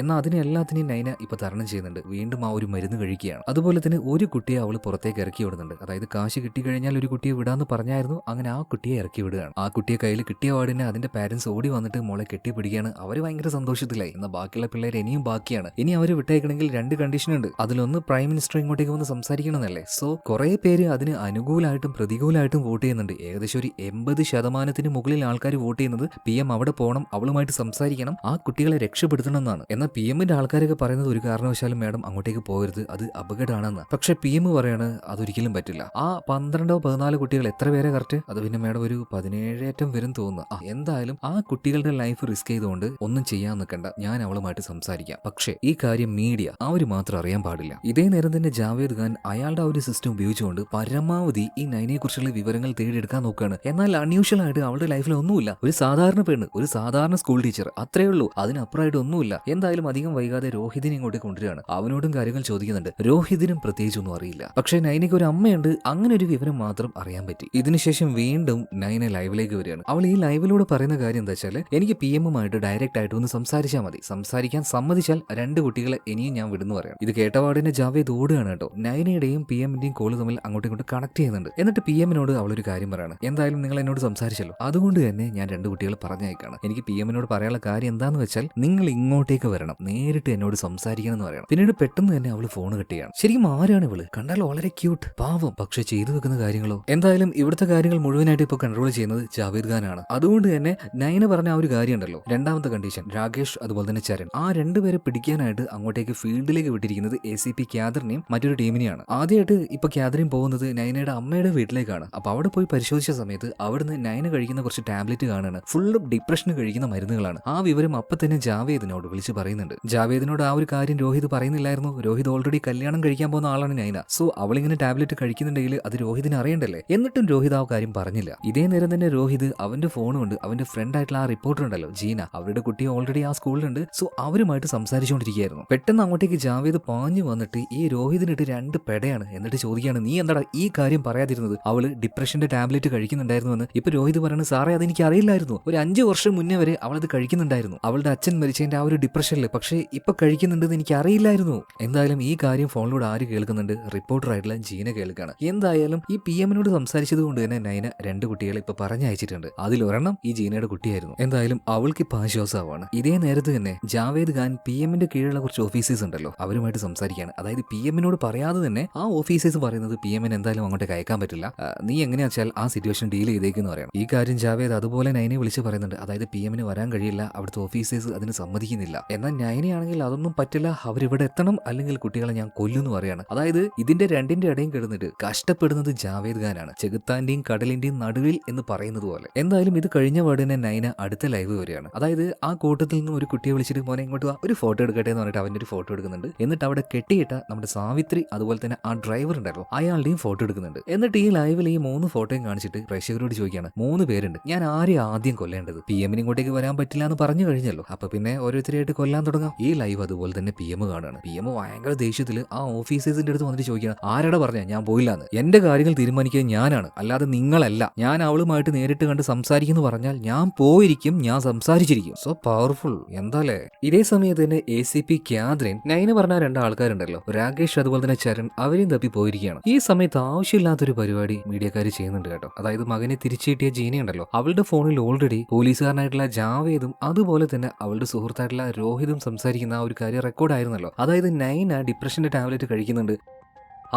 എന്നാൽ അതിനെ എല്ലാത്തിനെയും നൈന ഇപ്പൊ തരണം ചെയ്യുന്നുണ്ട്. വീണ്ടും ആ ഒരു മരുന്ന് കഴിക്കുകയാണ്. അതുപോലെ തന്നെ ഒരു കുട്ടിയെ അവൾ പുറത്തേക്ക് ഇറക്കി വിടുന്നുണ്ട്. അതായത് കാശ് കിട്ടിക്കഴിഞ്ഞാൽ ഒരു കുട്ടിയെ വിടാന്ന് പറഞ്ഞായിരുന്നു, അങ്ങനെ ആ കുട്ടിയെ ഇറക്കി വിടുകയാണ്. ആ കുട്ടിയെ കയ്യിൽ കിട്ടിയ പാടിനെ അതിന്റെ പാരന്റ്സ് ഓടി വന്നിട്ട് മോളെ കെട്ടിപ്പിടിക്കുകയാണ്. അവർ ഭയങ്കര സന്തോഷത്തിലായി. എന്നാൽ ബാക്കിയുള്ള പിള്ളേർ ഇനിയും ബാക്കിയാണ്. ഇനി അവർ വിട്ടേക്കണമെങ്കിൽ 2 കണ്ടീഷൻ ഉണ്ട്. അതിലൊന്ന് പ്രൈം മിനിസ്റ്റർ ഇങ്ങോട്ടേക്ക് വന്ന് സംസാരിക്കണമെന്നല്ലേ. സോ കുറെ പേര് അതിന് അനുകൂലമായിട്ടും പ്രതികൂലമായിട്ടും വോട്ട് ചെയ്യുന്നുണ്ട്. ഏകദേശം ഒരു 80% മുകളിൽ ആൾക്കാർ വോട്ട് ചെയ്യുന്നത് PM അവിടെ പോകണം, അവളുമായിട്ട് സംസാരിക്കണം, ആ കുട്ടികളെ രക്ഷപ്പെടുത്തണം എന്നാണ്. എന്നാൽ PMന്റെ ആൾക്കാരൊക്കെ പറയുന്നത് ഒരു കാരണവശാലും മാഡം അങ്ങോട്ടേക്ക് പോകരുത്, അത് അപകടമാണെന്ന്. പക്ഷെ PM പറയാണ് അതൊരിക്കലും പറ്റില്ല. ആ 12-14 കുട്ടികൾ എത്ര പേരെ കറക്റ്റ്? അത് പിന്നെ മാഡം ഒരു 17 വരും തോന്നുന്നു. എന്തായാലും ആ കുട്ടികളുടെ ലൈഫ് റിസ്ക് ചെയ്തുകൊണ്ട് ഒന്നും ചെയ്യാൻ നിൽക്കണ്ട, ഞാൻ അവളുമായിട്ട് സംസാരിക്കാം. പക്ഷേ ഈ കാര്യം മീഡിയ അവര് മാത്രം അറിയാൻ പാടില്ല. ഇതേ നേരം തന്നെ ജാവേദ് ഖാൻ അയാളുടെ ആ ഒരു സിസ്റ്റം ഉപയോഗിച്ചുകൊണ്ട് പരമാവധി ഈ നൈനയെ കുറിച്ചുള്ള വിവരങ്ങൾ തേടിയെടുക്കാൻ നോക്കുകയാണ്. എന്നാൽ അൺയൂഷ്വൽ ആയിട്ട് അവളുടെ ലൈഫിൽ ഒന്നുമില്ല. ഒരു സാധാരണ പെണ്ണ്, ഒരു സാധാരണ സ്കൂൾ ടീച്ചർ, അത്രേ ഉള്ളൂ. അതിനപ്പുറമായിട്ട് ഒന്നുമില്ല. എന്തായാലും അധികം വൈകാതെ രോഹിതിനെ ഇങ്ങോട്ട് കൊണ്ടുവരികയാണ്. അവനോടും കാര്യങ്ങൾ ചോദിക്കുന്നുണ്ട്. രോഹിതിനും പ്രത്യേകിച്ചൊന്നും അറിയില്ല. പക്ഷെ നൈനയ്ക്ക് ഒരു അമ്മയുണ്ട്, അങ്ങനെ ഒരു വിവരം മാത്രം അറിയാൻ പറ്റി. ഇതിനുശേഷം വീണ്ടും നൈന ലൈവിലേക്ക് വരികയാണ്. അവൾ ഈ ലൈവിലൂടെ പറയുന്ന കാര്യം എന്താ വെച്ചാൽ, എനിക്ക് PMുമായിട്ട് ഡയറക്റ്റ് ആയിട്ട് ഒന്ന് സംസാരിച്ചാൽ മതി, സംസാരിക്കാൻ സമ്മതിച്ചാൽ 2 കുട്ടികളെ ഇനിയും ഞാൻ വിടുന്നു പറയാം. ഇത് കേട്ടപാടിനെ ജാവേദ് ഓടുകയാണ് കേട്ടോ. നൈനയുടെയും PMന്റെയും കോള് തമ്മിൽ അങ്ങോട്ടും ഇങ്ങോട്ട് കണക്ട് ചെയ്യുന്നുണ്ട്. എന്നിട്ട് PMനോട് അവളൊരു കാര്യം പറയാണ്, എന്തായാലും നിങ്ങൾ എന്നോട് സംസാരിച്ചല്ലോ, അതുകൊണ്ട് തന്നെ ഞാൻ 2 കുട്ടികളെ പറഞ്ഞയക്കാണ്. എനിക്ക് PMനോട് പറയാനുള്ള കാര്യം എന്താന്ന് വെച്ചാൽ, നിങ്ങൾ ഇങ്ങോട്ടേക്ക് വരണം, നേരിട്ട് എന്നോട് സംസാരിക്കണം എന്ന് പറയണം. പിന്നീട് പെട്ടെന്ന് തന്നെ അവള് ഫോൺ കെട്ടുകയാണ്. ശരിക്കും ആരാണ് ഇവള്? കണ്ടാൽ വളരെ ക്യൂട്ട്, പാവം, പക്ഷെ ചെയ്തു വെക്കുന്ന കാര്യങ്ങളോ. എന്തായാലും ഇവിടുത്തെ കാര്യങ്ങൾ മുഴുവനായിട്ട് ഇപ്പൊ കൺട്രോൾ ചെയ്യുന്നത് ജാവേദ് ഖാനാണ്. അതുകൊണ്ട് തന്നെ നൈന പറഞ്ഞ ആ ഒരു കാര്യം ഉണ്ടല്ലോ, രണ്ടാമത്തെ കണ്ടീഷൻ, രാകേഷ് അതുപോലെ തന്നെ ചരൺ, ആ 2 പേരെ പിടിക്കാനായിട്ട് അങ്ങോട്ടേക്ക് ഫീൽഡിലേക്ക് വിട്ടിരിക്കുന്നത് ACP ക്യാദറിനെയും മറ്റൊരു ടീമിനെയാണ്. ആദ്യമായിട്ട് ഇപ്പൊ ക്യാദറിൻ പോകുന്നത് നൈനയുടെ അമ്മയുടെ വീട്ടിലേക്കാണ്. അപ്പൊ അവിടെ പോയി പരിശോധിച്ച സമയത്ത് അവിടുന്ന് നൈന കഴിക്കുന്ന കുറച്ച് ടാബ്ലറ്റ് കാണാണ്, ഫുള്ള് ഡിപ്രഷന് കഴിക്കുന്ന മരുന്നുകളാണ്. ആ വിവരം അപ്പൊ തന്നെ ജാവേദിനോട് വിളിച്ച് പറയുന്നത്. പറയുന്നുണ്ട്. ജാവേദിനോട് ആ ഒരു കാര്യം രോഹിത് പറയുന്നില്ലായിരുന്നു. രോഹിത് ഓൾറെഡി കല്യാണം കഴിക്കാൻ പോകുന്ന ആളാണ് നൈന. സോ അവളിങ്ങനെ ടാബ്ലറ്റ് കഴിക്കുന്നുണ്ടെങ്കിൽ അത് രോഹിതിന് അറിയണ്ടല്ലേ. എന്നിട്ടും രോഹിത് ആ കാര്യം പറഞ്ഞില്ല. ഇതേ നേരം തന്നെ രോഹിത് അവന്റെ ഫോൺ കൊണ്ട് അവന്റെ ഫ്രണ്ട് ആയിട്ടുള്ള ആ റിപ്പോർട്ടർ ഉണ്ടല്ലോ ജീന, അവരുടെ കുട്ടി ഓൾറെഡി ആ സ്കൂളിലുണ്ട്. സോ അവരുമായിട്ട് സംസാരിച്ചുകൊണ്ടിരിക്കുകയായിരുന്നു. പെട്ടെന്ന് അങ്ങോട്ടേക്ക് ജാവേദ് പാഞ്ഞു വന്നിട്ട് ഈ രോഹിതിനിട്ട് 2 പെടയാണ്. എന്നിട്ട് ചോദിക്കുകയാണ്, നീ എന്താടാ ഈ കാര്യം പറയാതിരുന്നത്? അവള് ഡിപ്രഷന്റെ ടാബ്ലറ്റ് കഴിക്കുന്നുണ്ടായിരുന്നു എന്ന്. ഇപ്പൊ രോഹിത് പറയുന്നത്, സാറേ അതെനിക്ക് അറിയില്ലായിരുന്നു. ഒരു 5 വർഷം മുന്നേ വരെ അവളത് കഴിക്കുന്നുണ്ടായിരുന്നു. അവളുടെ അച്ഛൻ മരിച്ചതിന്റെ ആ ഒരു ഡിപ്രഷനിൽ. പക്ഷേ ഇപ്പൊ കഴിക്കുന്നുണ്ടെന്ന് എനിക്ക് അറിയില്ലായിരുന്നു. എന്തായാലും ഈ കാര്യം ഫോണിലൂടെ ആര് കേൾക്കുന്നുണ്ട്? റിപ്പോർട്ടർ ആയിട്ടുള്ള ജീന കേൾക്കാണ്. എന്തായാലും ഈ PM-നോട് സംസാരിച്ചത് കൊണ്ട് തന്നെ നൈന 2 കുട്ടികളെ ഇപ്പൊ പറഞ്ഞയച്ചിട്ടുണ്ട്. അതിലൊരെണ്ണം ഈ ജീനയുടെ കുട്ടിയായിരുന്നു. എന്തായാലും അവൾക്ക് ഇപ്പൊ ആശ്വാസമാണ്. ഇതേ നേരത്ത് തന്നെ ജാവേദ് ഖാൻ PM-ന്റെ കീഴിലുള്ള കുറച്ച് ഓഫീസേഴ്സ് ഉണ്ടല്ലോ അവരുമായിട്ട് സംസാരിക്കുകയാണ്. അതായത് PM-നോട് പറയാതെ തന്നെ ആ ഓഫീസേഴ്സ് പറയുന്നത് PM-ന് എന്തായാലും അങ്ങോട്ടേക്ക് അയക്കാൻ പറ്റില്ല, നീ എങ്ങനെയാ വെച്ചാൽ ആ സിറ്റുവേഷൻ ഡീൽ ചെയ്തേക്കെന്ന് പറയണം. ഈ കാര്യം ജാവേദ് അതുപോലെ നൈനെ വിളിച്ച് പറയുന്നുണ്ട്. അതായത് PM-ന് വരാൻ കഴിയില്ല, അവിടുത്തെ ഓഫീസേഴ്സ് അതിന് സമ്മതിക്കുന്നില്ല. എന്നാൽ നൈനയാണെങ്കിൽ അതൊന്നും പറ്റില്ല, അവരിവിടെ എത്തണം, അല്ലെങ്കിൽ കുട്ടികളെ ഞാൻ കൊല്ലുന്നു പറയാണ്. അതായത് ഇതിന്റെ രണ്ടിന്റെ ഇടയും കിടന്നിട്ട് കഷ്ടപ്പെടുന്നത് ജാവേദ് ഖാനാണ്, ചെകുത്താന്റെയും കടലിന്റെയും നടുവിൽ എന്ന് പറയുന്നത് പോലെ. എന്തായാലും ഇത് കഴിഞ്ഞ പാടിനെ നൈന അടുത്ത ലൈവ് വരികയാണ്. അതായത് ആ കൂട്ടത്തിൽ നിന്ന് ഒരു കുട്ടിയെ വിളിച്ചിട്ട് മോനെ ഇങ്ങോട്ട് വാ, ഒരു ഫോട്ടോ എടുക്കട്ടെ എന്ന് പറഞ്ഞിട്ട് അവന്റെ ഒരു ഫോട്ടോ എടുക്കുന്നുണ്ട്. എന്നിട്ട് അവിടെ കെട്ടിയിട്ട നമ്മുടെ സാവിത്രി അതുപോലെ തന്നെ ആ ഡ്രൈവർ ഉണ്ടല്ലോ അയാളുടെയും ഫോട്ടോ എടുക്കുന്നുണ്ട്. എന്നിട്ട് ഈ ലൈവിൽ ഈ 3 ഫോട്ടോയും കാണിച്ചിട്ട് പ്രേക്ഷകരോട് ചോദിക്കുകയാണ്, 3 പേരുണ്ട്, ഞാൻ ആരെയും ആദ്യം കൊല്ലേണ്ടത്? PM-ന് ഇങ്ങോട്ടേക്ക് വരാൻ പറ്റില്ല എന്ന് പറഞ്ഞു കഴിഞ്ഞല്ലോ, അപ്പൊ പിന്നെ ഓരോരുത്തരായിട്ട് കൊല്ലാൻ തുടങ്ങാം. ഈ ലൈവ് അതുപോലെ തന്നെ PM കാണുകയാണ്. PM ഭയങ്കര ദേഷ്യത്തിൽ ആ ഓഫീസേഴ്സിന്റെ അടുത്ത് വന്നിട്ട് ചോദിക്കണം, ആരാടാ പറഞ്ഞ ഞാൻ പോയില്ലാന്ന്? എന്റെ കാര്യങ്ങൾ തീരുമാനിക്കുക ഞാനാണ്, അല്ലാതെ നിങ്ങളല്ല. ഞാൻ അവളുമായിട്ട് നേരിട്ട് കണ്ട് സംസാരിക്കുന്നു പറഞ്ഞാൽ ഞാൻ പോയിരിക്കും, ഞാൻ സംസാരിച്ചിരിക്കും. സോ പവർഫുൾ എന്താലേ. ഇതേ സമയത്ത് തന്നെ ACP ക്യാദ്രിൻ നൈന പറഞ്ഞ 2 ആൾക്കാരുണ്ടല്ലോ രാകേഷ് അതുപോലെ തന്നെ ചരൺ, അവരെയും തപ്പി പോയിരിക്കുകയാണ്. ഈ സമയത്ത് ആവശ്യമില്ലാത്തൊരു പരിപാടി മീഡിയക്കാർ ചെയ്യുന്നുണ്ട് കേട്ടോ. അതായത് മകനെ തിരിച്ചു കിട്ടിയ ജീനയുണ്ടല്ലോ അവളുടെ ഫോണിൽ ഓൾറെഡി പോലീസുകാരനായിട്ടുള്ള ജാവേദും അതുപോലെ തന്നെ അവളുടെ സുഹൃത്തായിട്ടുള്ള രോഹിതും സംസാരിക്കുന്ന ആ ഒരു കാര്യം റെക്കോർഡായിരുന്നല്ലോ. അതായത് നൈന ഡിപ്രഷന്റെ ടാബ്ലറ്റ് കഴിക്കുന്നുണ്ട്.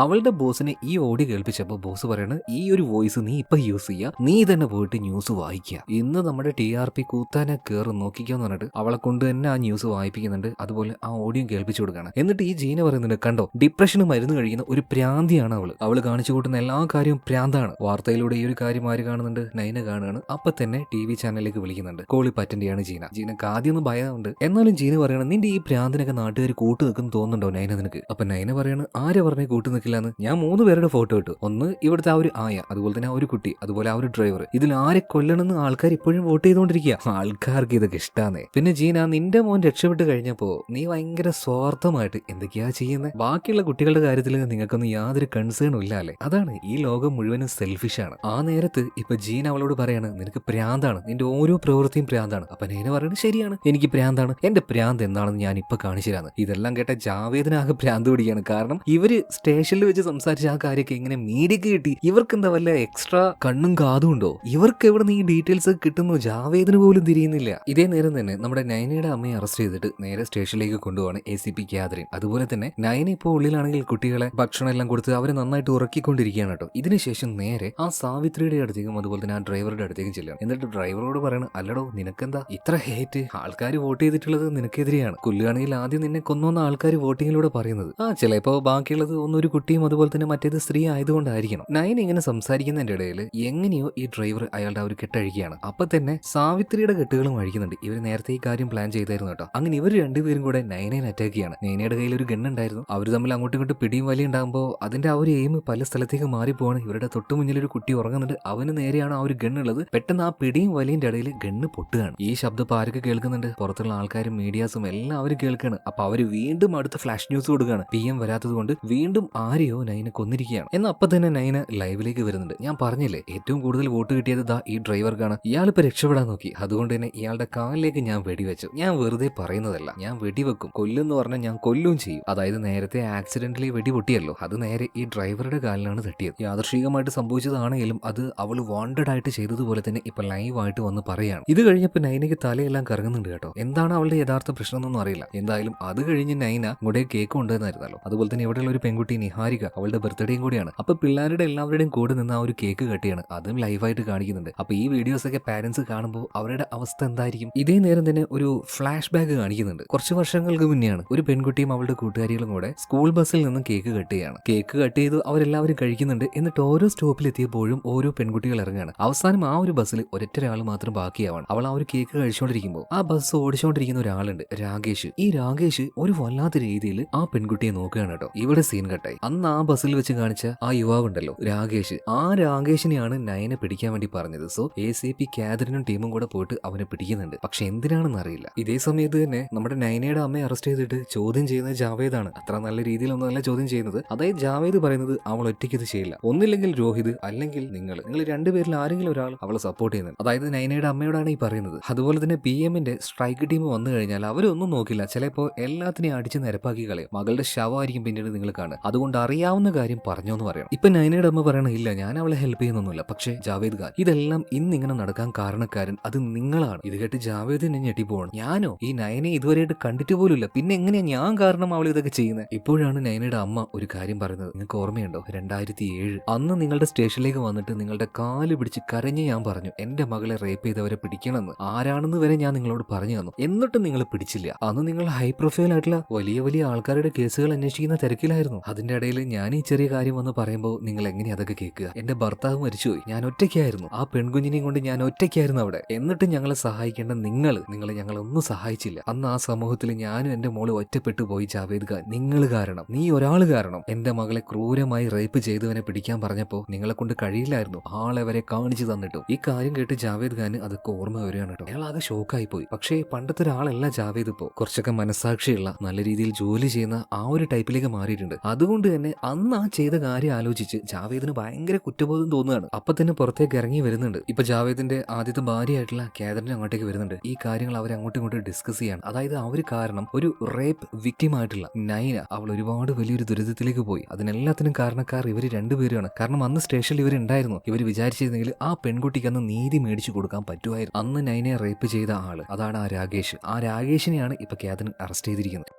അവളുടെ ബോസിനെ ഈ ഓഡിയോ കേൾപ്പിച്ചപ്പോൾ ബോസ് പറയണത്, ഈ ഒരു വോയിസ് നീ ഇപ്പൊ യൂസ് ചെയ്യുക, നീ തന്നെ പോയിട്ട് ന്യൂസ് വായിക്കുക, ഇന്ന് നമ്മുടെ TRP കൂത്താനെ കയറും നോക്കിക്കാന്ന് പറഞ്ഞിട്ട് അവളെ കൊണ്ട് തന്നെ ആ ന്യൂസ് വായിപ്പിക്കുന്നുണ്ട്. അതുപോലെ ആ ഓഡിയോ കേൾപ്പിച്ചു കൊടുക്കുകയാണ്. എന്നിട്ട് ഈ ജീന പറയുന്നുണ്ട്, കണ്ടോ ഡിപ്രഷന് മരുന്ന് കഴിക്കുന്ന ഒരു പ്രാന്തിയാണ് അവള് കാണിച്ചു കൂട്ടുന്ന എല്ലാ കാര്യവും പ്രാന്താണ്. വാർത്തയിലൂടെ ഈ ഒരു കാര്യം ആര് കാണുന്നുണ്ട്? നൈന കാണുകയാണ്. അപ്പൊ തന്നെ TV ചാനലിലേക്ക് വിളിക്കുന്നുണ്ട്. കോളി പറ്റന്റെയാണ് ജീന. ജീനക്ക് ആദ്യം ഒന്ന് ഭയമുണ്ട്, എന്നാലും ജീന പറയണം, നിന്റെ ഈ പ്രാന്തിനൊക്കെ നാട്ടുകാർ കൂട്ടു നിൽക്കുന്നു തോന്നുന്നുണ്ടോ നൈന നിനക്ക്? അപ്പൊ നൈന പറയണ, ആരെ പറഞ്ഞേ കൂട്ടു ഞാൻ 3 പേരുടെ ഫോട്ടോ ഇട്ടു. ഒന്ന് ഇവിടുത്തെ ആ ഒരു ആയ, അതുപോലെ തന്നെ ആ ഒരു കുട്ടി, അതുപോലെ ആ ഒരു ഡ്രൈവർ. ഇതിൽ ആരെ കൊല്ലണമെന്ന് ആൾക്കാർ ഇപ്പോഴും വോട്ട് ചെയ്തുകൊണ്ടിരിക്കുക. ആൾക്കാർക്ക് ഇതൊക്കെ ഇഷ്ടാന്നേ. പിന്നെ ജീന, നിന്റെ മോൻ രക്ഷപ്പെട്ട് കഴിഞ്ഞപ്പോ നീ ഭയങ്കര സ്വാർത്ഥമായിട്ട് എന്തൊക്കെയാ ചെയ്യുന്നത്? ബാക്കിയുള്ള കുട്ടികളുടെ കാര്യത്തിൽ നിങ്ങൾക്കൊന്നും യാതൊരു കൺസേണും ഇല്ല അല്ലേ? അതാണ്, ഈ ലോകം മുഴുവനും സെൽഫിഷാണ്. ആ നേരത്ത് ഇപ്പൊ ജീന അവളോട് പറയാണ്, നിനക്ക് പ്രാന്താണ്, നിന്റെ ഓരോ പ്രവൃത്തിയും പ്രാന്താണ്. അപ്പൊ നൈന പറയുന്നത്, ശരിയാണ്, എനിക്ക് പ്രാന്താണ്, എന്റെ പ്രാന്ത് എന്താണെന്ന് ഞാൻ ഇപ്പൊ കാണിച്ചിരാന്ന്. ഇതെല്ലാം കേട്ട ജാവേദിനാകെ പ്രാന്ത് പിടിക്കുകയാണ്. കാരണം ഇവര് സ്റ്റേഷനിൽ വെച്ച് സംസാരിച്ച ആ കാര്യമൊക്കെ ഇങ്ങനെ മീഡിയക്ക് കിട്ടി. ഇവർക്ക് എന്താ വല്ല എക്സ്ട്രാ കണ്ണും കാതും ഉണ്ടോ? ഇവർക്ക് എവിടെ നിന്ന് ഈ ഡീറ്റെയിൽസ് കിട്ടുന്നു? ജാവേദിന് പോലും തിരിയുന്നില്ല. ഇതേ നേരം തന്നെ നമ്മുടെ നൈനയുടെ അമ്മയെ അറസ്റ്റ് ചെയ്തിട്ട് നേരെ സ്റ്റേഷനിലേക്ക് കൊണ്ടുപോവാണ് ACP ക്യാദ്രിൻ. അതുപോലെ തന്നെ നൈന ഇപ്പോൾ ഉള്ളിലാണെങ്കിൽ കുട്ടികളെ ഭക്ഷണം എല്ലാം കൊടുത്ത് അവരെ നന്നായിട്ട് ഉറക്കിക്കൊണ്ടിരിക്കുകയാണ് കേട്ടോ. ഇതിനുശേഷം നേരെ ആ സാവിത്രിയുടെ അടുത്തേക്കും അതുപോലെ തന്നെ ആ ഡ്രൈവറുടെ അടുത്തേക്കും ചെല്ലുകയാണ്. എന്നിട്ട് ഡ്രൈവറോട് പറയണം, അല്ലടോ നിനക്കെന്താ ഇത്ര ഹേറ്റ്? ആൾക്കാർ വോട്ട് ചെയ്തിട്ടുള്ളത് നിനക്കെതിരെയാണ്. കൊല്ലുകയാണെങ്കിൽ ആദ്യം നിന്നെ കൊന്നോന്ന ആൾക്കാർ വോട്ടിങ്ങിലൂടെ പറയുന്നത്. ചിലപ്പോ ബാക്കിയുള്ളത് ഒന്നൊരു കുട്ടിയും അതുപോലെ തന്നെ മറ്റേത് സ്ത്രീ ആയതുകൊണ്ടായിരിക്കണം. നൈന ഇങ്ങനെ സംസാരിക്കുന്നതിന്റെ ഇടയിൽ എങ്ങനെയോ ഈ ഡ്രൈവർ അയാളുടെ ആ ഒരു കെട്ടഴിക്കുകയാണ്. അപ്പൊ തന്നെ സാവിത്രിയുടെ കെട്ടുകളും അഴിക്കുന്നുണ്ട്. ഇവർ നേരത്തെ ഈ കാര്യം പ്ലാൻ ചെയ്തായിരുന്നു കേട്ടോ. അങ്ങനെ ഇവർ രണ്ടുപേരും കൂടെ നൈനയെ അറ്റാക്ക് ചെയ്യാണ്. നൈനയുടെ കയ്യിൽ ഒരു ഗണ്ണ് ഉണ്ടായിരുന്നു. അവർ തമ്മിൽ അങ്ങോട്ടും ഇങ്ങോട്ട് പിടിയും വലിയ ഉണ്ടാകുമ്പോൾ അതിന്റെ ആ ഒരു എയിം പല സ്ഥലത്തേക്ക് മാറിപ്പോവാണ്. ഇവരുടെ തൊട്ടു മുന്നിൽ ഒരു കുട്ടി ഉറങ്ങുന്നുണ്ട്. അവന് നേരെയാണ് ആ ഒരു ഗണ്ണുള്ളത്. പെട്ടെന്ന് ആ പിടിയും വലിയന്റെ ഇടയിൽ ഗണ്ണ് പൊട്ടുകയാണ്. ഈ ശബ്ദം ഇപ്പൊ ആരൊക്കെ കേൾക്കുന്നുണ്ട്? പുറത്തുള്ള ആൾക്കാരും മീഡിയാസും എല്ലാവരും കേൾക്കുകയാണ്. അപ്പൊ അവര് വീണ്ടും അടുത്ത ഫ്ലാഷ് ന്യൂസ് കൊടുക്കുകയാണ്. PM വരാത്തത് കൊണ്ട് വീണ്ടും ആരെയോ നൈന കൊന്നിരിക്കുകയാണ്. എന്നാൽ അപ്പൊ തന്നെ നൈന ലൈവിലേക്ക് വരുന്നുണ്ട്. ഞാൻ പറഞ്ഞില്ലേ, ഏറ്റവും കൂടുതൽ വോട്ട് കിട്ടിയത് ദാ ഈ ഡ്രൈവർക്കാണ്. ഇയാളിപ്പോ രക്ഷപ്പെടാൻ നോക്കി, അതുകൊണ്ട് തന്നെ ഇയാളുടെ കാലിലേക്ക് ഞാൻ വെടിവെച്ചു. ഞാൻ വെറുതെ പറയുന്നതല്ല, ഞാൻ വെടിവെക്കും. കൊല്ലുമെന്ന് പറഞ്ഞാൽ ഞാൻ കൊല്ലും ചെയ്യും. അതായത് നേരത്തെ ആക്സിഡന്റിൽ വെടി പൊട്ടിയല്ലോ, അത് നേരെ ഈ ഡ്രൈവറുടെ കാലിലാണ് തട്ടിയത്. യാദൃശികമായിട്ട് സംഭവിച്ചതാണെങ്കിലും അത് അവൾ വാണ്ടഡ് ആയിട്ട് ചെയ്തതുപോലെ തന്നെ ഇപ്പൊ ലൈവായിട്ട് വന്ന് പറയാണ്. ഇത് കഴിഞ്ഞപ്പോ നൈനയ്ക്ക് തലയെല്ലാം കറങ്ങുന്നുണ്ട് കേട്ടോ. എന്താണ് അവളുടെ യഥാർത്ഥ പ്രശ്നം എന്നൊന്നും അറിയില്ല. എന്തായാലും അത് കഴിഞ്ഞ് നൈന ഇങ്ങോട്ടേ കേക്ക് കൊണ്ടുവന്നായിരുന്നല്ലോ. അതുപോലെ തന്നെ ഇവിടെയുള്ള ഒരു പെൺകുട്ടി നിഹാൽ ഹാരിക അവളുടെ ബർത്ത്ഡേയും കൂടിയാണ്. അപ്പൊ പിള്ളേരുടെ എല്ലാവരുടെയും കൂടെ നിന്ന് ആ ഒരു കേക്ക് കട്ടിയാണ്, അതും ലൈവായിട്ട് കാണിക്കുന്നുണ്ട്. അപ്പൊ ഈ വീഡിയോസ് ഒക്കെ പാരന്റ്സ് കാണുമ്പോൾ അവരുടെ അവസ്ഥ എന്തായിരിക്കും? ഇതേ നേരം തന്നെ ഒരു ഫ്ലാഷ് ബാക്ക് കാണിക്കുന്നുണ്ട്. കുറച്ച് വർഷങ്ങൾക്ക് മുന്നെയാണ് ഒരു പെൺകുട്ടിയും അവളുടെ കൂട്ടുകാരികളും കൂടെ സ്കൂൾ ബസ്സിൽ നിന്നും കേക്ക് കട്ട് ചെയ്യാണ്. കേക്ക് കട്ട് ചെയ്തു അവരെല്ലാവരും കഴിക്കുന്നുണ്ട്. എന്നിട്ട് ഓരോ സ്റ്റോപ്പിൽ എത്തിയപ്പോഴും ഓരോ പെൺകുട്ടികൾ ഇറങ്ങുകയാണ്. അവസാനം ആ ഒരു ബസ്സിൽ ഒരൊറ്റ ഒരാൾ മാത്രം ബാക്കിയാവാണ്. അവൾ ആ ഒരു കേക്ക് കഴിച്ചുകൊണ്ടിരിക്കുമ്പോൾ ആ ബസ് ഓടിച്ചുകൊണ്ടിരിക്കുന്ന ഒരാളുണ്ട്, രാകേഷ്. ഈ രാകേഷ് ഒരു വല്ലാത്ത രീതിയിൽ ആ പെൺകുട്ടിയെ നോക്കുകയാണ് കേട്ടോ. ഇവിടെ സീൻ കട്ടായി. അന്ന് ആ ബസ്സിൽ വെച്ച് കാണിച്ച ആ യുവാവുണ്ടല്ലോ രാകേഷ്, ആ രാകേഷിനെയാണ് നയനെ പിടിക്കാൻ വേണ്ടി പറഞ്ഞത്. സോ ACP കാതറിനും ടീമും കൂടെ പോയിട്ട് അവനെ പിടിക്കുന്നുണ്ട്. പക്ഷെ എന്തിനാണെന്ന് അറിയില്ല. ഇതേ സമയത്ത് തന്നെ നമ്മുടെ നയനയുടെ അമ്മയെ അറസ്റ്റ് ചെയ്തിട്ട് ചോദ്യം ചെയ്യുന്നത് ജാവേദാണ്. അത്ര നല്ല രീതിയിലൊന്നുമല്ല ചോദ്യം ചെയ്യുന്നത്. അതായത് ജാവേദ് പറയുന്നത് അവൾ ഒറ്റയ്ക്ക് ഇത് ചെയ്യില്ല, ഒന്നില്ലെങ്കിൽ രോഹിത് അല്ലെങ്കിൽ നിങ്ങൾ രണ്ടുപേരിൽ ആരെങ്കിലും ഒരാൾ അവളെ സപ്പോർട്ട് ചെയ്യുന്നത്. അതായത് നയനയുടെ അമ്മയോടാണ് ഈ പറയുന്നത്. അതുപോലെ തന്നെ PM-ന്റെ സ്ട്രൈക്ക് ടീം വന്നു കഴിഞ്ഞാൽ അവരൊന്നും നോക്കില്ല, ചിലപ്പോൾ എല്ലാത്തിനെയും അടിച്ച് നിരപ്പാക്കി കളയും. മകളുടെ ശവമായിരിക്കും പിന്നീട് നിങ്ങൾ കാണുക. അതുകൊണ്ട് അറിയാവുന്ന കാര്യം പറഞ്ഞോന്ന് പറയണം. ഇപ്പൊ നയനയുടെ അമ്മ പറയണ ഇല്ല, ഞാൻ അവളെ ഹെൽപ്പ് ചെയ്യുന്നൊന്നുമില്ല. പക്ഷേ ജാവേദ് ഖാൻ, ഇതെല്ലാം ഇന്നിങ്ങനെ നടക്കാൻ കാരണക്കാരൻ അത് നിങ്ങളാണ്. ഇത് കേട്ട് ജാവേദിനെ ഞെട്ടിപ്പോവാണ്. ഞാനോ? ഈ നയനെ ഇതുവരെയായിട്ട് കണ്ടിട്ട് പോലുമില്ല, പിന്നെ എങ്ങനെയാ ഞാൻ കാരണം അവൾ ഇതൊക്കെ ചെയ്യുന്നത്? ഇപ്പോഴാണ് നയനയുടെ അമ്മ ഒരു കാര്യം പറയുന്നത്. നിങ്ങൾക്ക് ഓർമ്മയുണ്ടോ 2007 അന്ന് നിങ്ങളുടെ സ്റ്റേഷനിലേക്ക് വന്നിട്ട് നിങ്ങളുടെ കാല് പിടിച്ച് കരഞ്ഞ് ഞാൻ പറഞ്ഞു എന്റെ മകളെ റേപ്പ് ചെയ്തവരെ പിടിക്കണമെന്ന്. ആരാണെന്ന് വരെ ഞാൻ നിങ്ങളോട് പറഞ്ഞു തന്നു. എന്നിട്ടും നിങ്ങൾ പിടിച്ചില്ല. അന്ന് നിങ്ങൾ ഹൈ പ്രൊഫൈൽ ആയിട്ടുള്ള വലിയ വലിയ ആൾക്കാരുടെ കേസുകൾ അന്വേഷിക്കുന്ന തിരക്കിലായിരുന്നു. അതിന്റെ ഇടയിൽ ഞാൻ ഈ ചെറിയ കാര്യം വന്ന് പറയുമ്പോൾ നിങ്ങൾ എങ്ങനെയാ അതൊക്കെ കേൾക്കുക? എന്റെ ഭർത്താവ് മരിച്ചുപോയി, ഞാൻ ഒറ്റയ്ക്കായിരുന്നു. ആ പെൺകുഞ്ഞിനെയും കൊണ്ട് ഞാൻ ഒറ്റയ്ക്കായിരുന്നു അവിടെ. എന്നിട്ടും ഞങ്ങളെ സഹായിക്കേണ്ട നിങ്ങൾ ഞങ്ങളൊന്നും സഹായിച്ചില്ല. അന്ന് ആ സമൂഹത്തിൽ ഞാനും എന്റെ മോള് ഒറ്റപ്പെട്ടു പോയി ജാവേദ് ഖാൻ. നിങ്ങൾ കാരണം, നീ ഒരാൾ കാരണം എന്റെ മകളെ ക്രൂരമായി റേപ്പ് ചെയ്തവനെ പിടിക്കാൻ പറഞ്ഞപ്പോ നിങ്ങളെ കൊണ്ട് കഴിയില്ലായിരുന്നു. ആളെ വരെ കാണിച്ചു തന്നിട്ടു. ഈ കാര്യം കേട്ട് ജാവേദ് ഖാന് അതൊക്കെ ഓർമ്മ വരികയാണ് കേട്ടോ. അയാൾ ആകെ ഷോക്കായി പോയി. പക്ഷേ പണ്ടത്തെ ഒരാളല്ല ജാവേദ്. ഇപ്പോ കുറച്ചൊക്കെ മനസാക്ഷിയുള്ള നല്ല രീതിയിൽ ജോലി ചെയ്യുന്ന ആ ഒരു ടൈപ്പിലേക്ക് മാറിയിട്ടുണ്ട്. അതുകൊണ്ട് തന്നെ അന്ന് ആ ചെയ്ത കാര്യം ആലോചിച്ച് ജാവേദിന് ഭയങ്കര കുറ്റബോധം തോന്നുകയാണ്. അപ്പൊ തന്നെ പുറത്തേക്ക് ഇറങ്ങി വരുന്നുണ്ട്. ഇപ്പൊ ജാവേദിന്റെ ആദ്യത്തെ ഭാര്യയായിട്ടുള്ള കാതറിനെ അങ്ങോട്ടേക്ക് വരുന്നുണ്ട്. ഈ കാര്യങ്ങൾ അവർ അങ്ങോട്ടും ഇങ്ങോട്ടും ഡിസ്കസ് ചെയ്യാണ്. അതായത് ആ ഒരു കാരണം ഒരു റേപ്പ് വിക്ടിം ആയിട്ടുള്ള നൈന, അവൾ ഒരുപാട് വലിയൊരു ദുരിതത്തിലേക്ക് പോയി. അതിനെല്ലാത്തിനും കാരണക്കാർ ഇവർ രണ്ടുപേരുമാണ്. കാരണം അന്ന് സ്റ്റേഷനിൽ ഇവരുണ്ടായിരുന്നു. ഇവർ വിചാരിച്ചിരുന്നെങ്കിൽ ആ പെൺകുട്ടിക്ക് അന്ന് നീതി മേടിച്ചു കൊടുക്കാൻ പറ്റുമായിരുന്നു. അന്ന് നൈനയെ റേപ്പ് ചെയ്ത ആള് അതാണ് ആ രാകേഷ്. ആ രാകേഷിനെയാണ് ഇപ്പൊ കാതറിൻ അറസ്റ്റ് ചെയ്തിരിക്കുന്നത്.